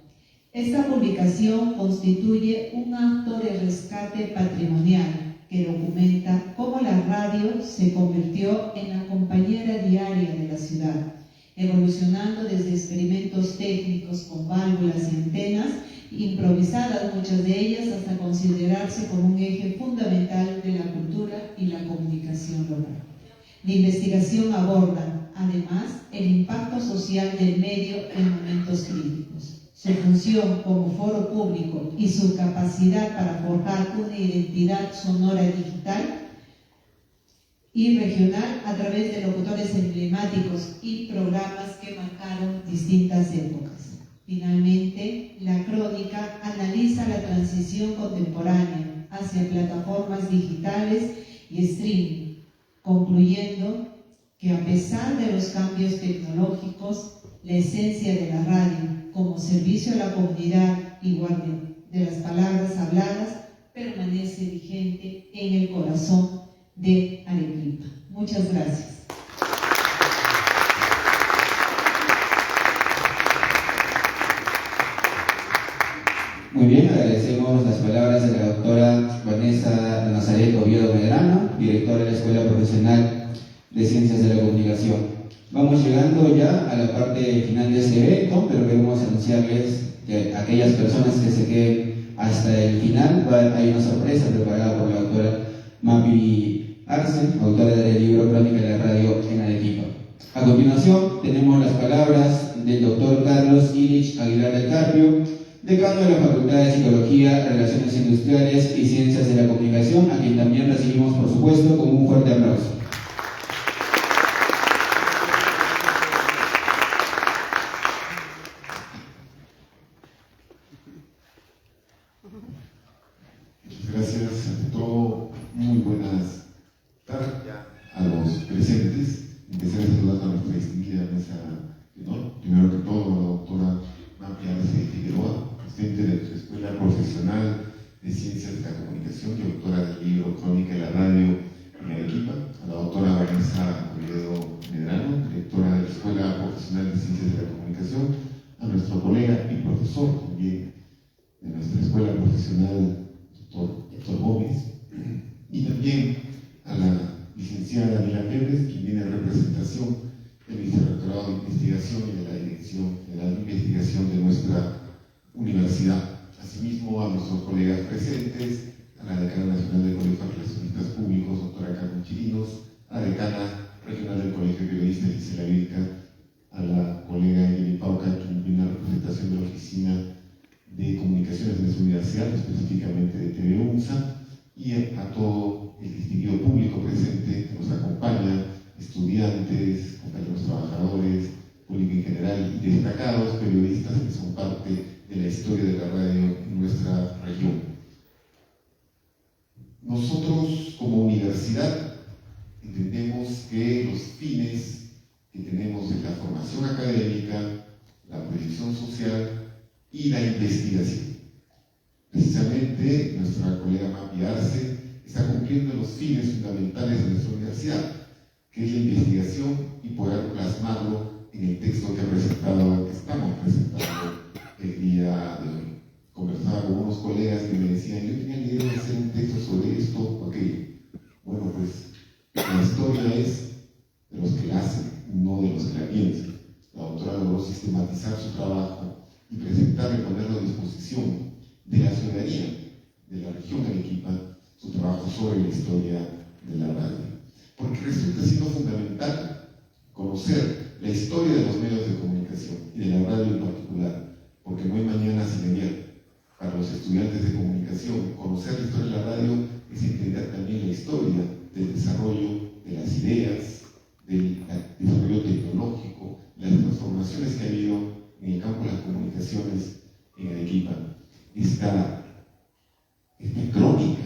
Esta publicación constituye un acto de rescate patrimonial que documenta cómo la radio se convirtió en la compañera diaria de la ciudad, evolucionando desde experimentos técnicos con válvulas y antenas, improvisadas muchas de ellas, hasta considerarse como un eje fundamental de la cultura y la comunicación local. La investigación aborda, además, el impacto social del medio en momentos críticos, su función como foro público y su capacidad para forjar una identidad sonora digital y regional a través de locutores emblemáticos y programas que marcaron distintas épocas. Finalmente, la crónica analiza la transición contemporánea hacia plataformas digitales y streaming, concluyendo que a pesar de los cambios tecnológicos, la esencia de la radio como servicio a la comunidad y guardián de las palabras habladas permanece vigente en el corazón de Arequipa. Muchas gracias. Muy bien, agradecemos las palabras de la doctora Vanessa Nazaret Oviedo Medrano, directora de la Escuela Profesional de Ciencias de la Comunicación. Vamos llegando ya a la parte final de este evento, pero queremos anunciarles que aquellas personas que se queden hasta el final, hay una sorpresa preparada por la doctora Mapi Arce, autora del libro Crónica de la Radio en Arequipa. A continuación tenemos las palabras del doctor Carlos Ilich Aguilar del Carpio, decano de la Facultad de Psicología, Relaciones Industriales y Ciencias de la Comunicación, a quien también recibimos, por supuesto, con un fuerte aplauso. Gracias ante todo, muy buenas tardes a los presentes. Empezaré saludando a nuestra distinguida mesa de honor. Primero que todo, a la doctora Mapi Arce Figueroa, docente de nuestra Escuela Profesional de Ciencias de la Comunicación y autora del libro Crónica de la Radio en Arequipa. A la doctora Vanessa Oviedo Medrano, directora de la Escuela Profesional de Ciencias de la Comunicación. A nuestro colega y profesor también de nuestra Escuela Profesional, doctor Héctor Gómez, y también a la licenciada Daniela Pérez, quien viene en representación del Vicerrectorado de Investigación y de la Dirección General de Investigación de nuestra universidad. Asimismo, a nuestros colegas presentes, a la decana nacional del Colegio de Relacionistas Públicos, doctora Carmen Chirinos, a la decana regional del Colegio de Periodistas, Gisela Vilca, a la colega Jenny Pauca, quien viene en representación de la Oficina de Comunicaciones de nuestra universidad, específicamente de TV UNSA, y a todo el distinguido público presente que nos acompaña, estudiantes, compañeros trabajadores, destacados periodistas que son parte de la historia de la radio en nuestra región. Nosotros como universidad entendemos que los fines que tenemos de la formación académica, la proyección social y la investigación. Precisamente nuestra colega Mapi Arce está cumpliendo los fines fundamentales de nuestra universidad, que es la investigación y poder plasmarlo en el texto que estamos presentando el día de hoy. Conversaba con unos colegas que me decían, yo tenía la idea de hacer un texto sobre esto o aquello. Bueno, pues la historia es de los que la hacen, no de los que la piensan. La doctora logró sistematizar su trabajo y presentarlo y ponerlo a disposición de la ciudadanía de la región de Arequipa, su trabajo sobre la historia de la radio. Porque resulta siendo fundamental conocer la historia de los medios de comunicación y de la radio en particular, porque no hay mañana sin ayer. Para los estudiantes de comunicación, conocer la historia de la radio es entender también la historia del desarrollo de las ideas, del desarrollo tecnológico, las transformaciones que ha habido en el campo de las comunicaciones en Arequipa. Esta crónica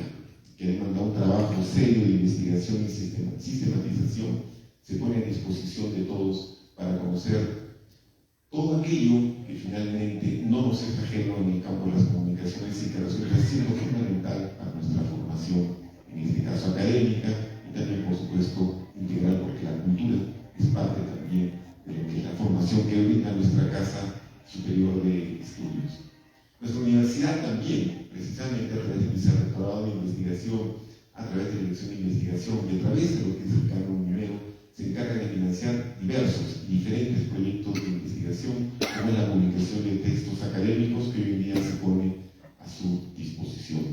que demanda un trabajo serio de investigación y sistematización se pone a disposición de todos para conocer todo aquello que finalmente no nos es ajeno en el campo de las comunicaciones y que resulta siendo fundamental para nuestra formación, en este caso académica, y también, por supuesto, integral, porque la cultura es parte también de lo que es la formación que brinda nuestra Casa Superior de Estudios. Nuestra universidad también, precisamente a través del Vicerrectorado de Investigación, a través de la Dirección de Investigación y a través de lo que es el canon minero, se encarga de financiar diversos y diferentes proyectos de investigación, como es la publicación de textos académicos que hoy en día se pone a su disposición.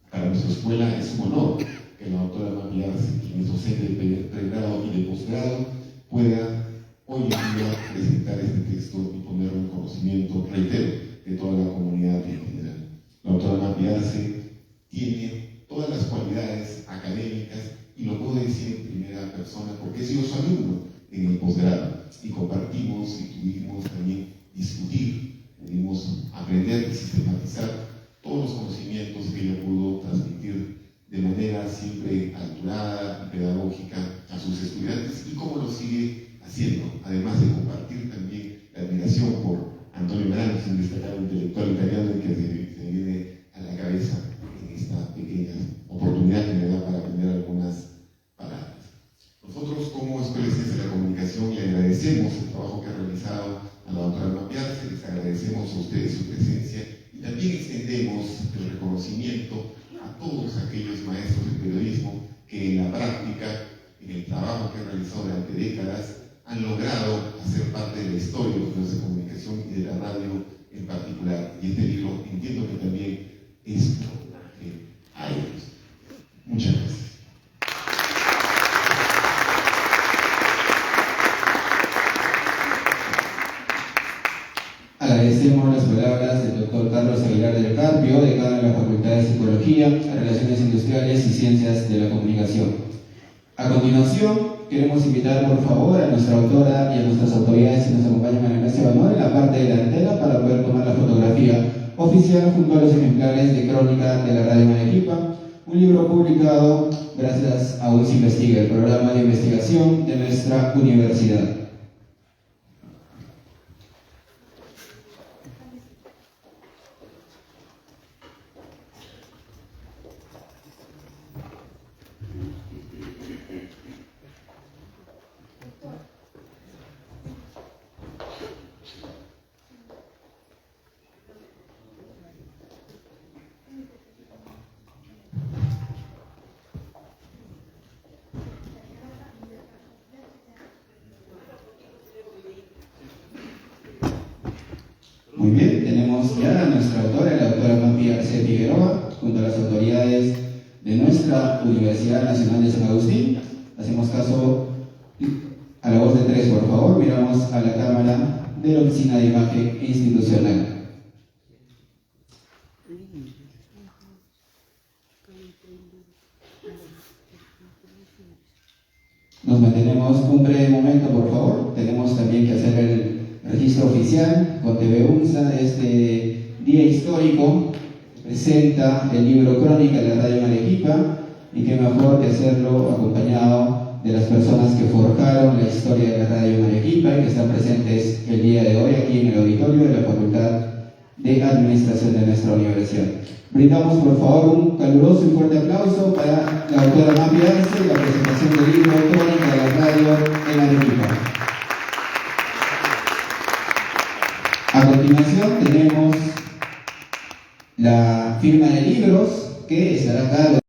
Para nuestra escuela es un honor que la doctora Mapi Arce, quien es docente de pregrado y de posgrado, pueda hoy en día presentar este texto y ponerlo en conocimiento, reitero, de toda la comunidad en general. La doctora Mapi Arce tiene todas las cualidades académicas y lo puedo decir en primera persona porque he sido su alumno en el posgrado y compartimos y tuvimos también discutir, pudimos aprender y sistematizar todos los conocimientos que ella pudo transmitir de manera siempre alturada y pedagógica a sus estudiantes y cómo lo sigue haciendo, además de compartir también la admiración por Antonio Merantes, un destacado intelectual italiano que se me viene a la cabeza en esta pequeña oportunidad que me da para aprender algunas palabras. Nosotros como Escuela de Ciencias de la Comunicación le agradecemos el trabajo que ha realizado a la doctora Mapi Arce, les agradecemos a ustedes su presencia y también extendemos el reconocimiento a todos aquellos maestros de periodismo que en la práctica, en el trabajo que han realizado durante décadas, han logrado hacer parte de la historia de los medios de comunicación y de la radio en particular. Y este libro entiendo que también es a ellos. Muchas gracias. Agradecemos las palabras del doctor Carlos Aguilar del Carpio, decano de la Facultad de Psicología, Relaciones Industriales y Ciencias de la Comunicación. A continuación, queremos invitar por favor a nuestra autora y a nuestras autoridades que nos acompañan en la mesa de honor en la parte delantera para poder tomar la fotografía oficial junto a los ejemplares de Crónica de la Radio en Arequipa, un libro publicado gracias a UNS Investiga, el programa de investigación de nuestra universidad. Muy bien, tenemos ya a nuestra autora, la doctora Mapi Arce Figueroa, junto a las autoridades de nuestra Universidad Nacional de San Agustín. Hacemos caso a la voz de tres, por favor. Miramos a la cámara de la Oficina de Imagen Institucional. Nos mantenemos un breve momento, por favor. Tenemos también que hacer el registro oficial. especial con TV UNSA, este día histórico. Presenta el libro Crónica de la Radio en Arequipa, y qué mejor que hacerlo acompañado de las personas que forjaron la historia de la radio en Arequipa y que están presentes el día de hoy aquí en el auditorio de la Facultad de Administración de nuestra universidad. Brindamos por favor un caluroso y fuerte aplauso para la doctora Mapi Arce y la presentación del libro Crónica de la Radio en Arequipa. A continuación tenemos la firma de libros que estará a cargo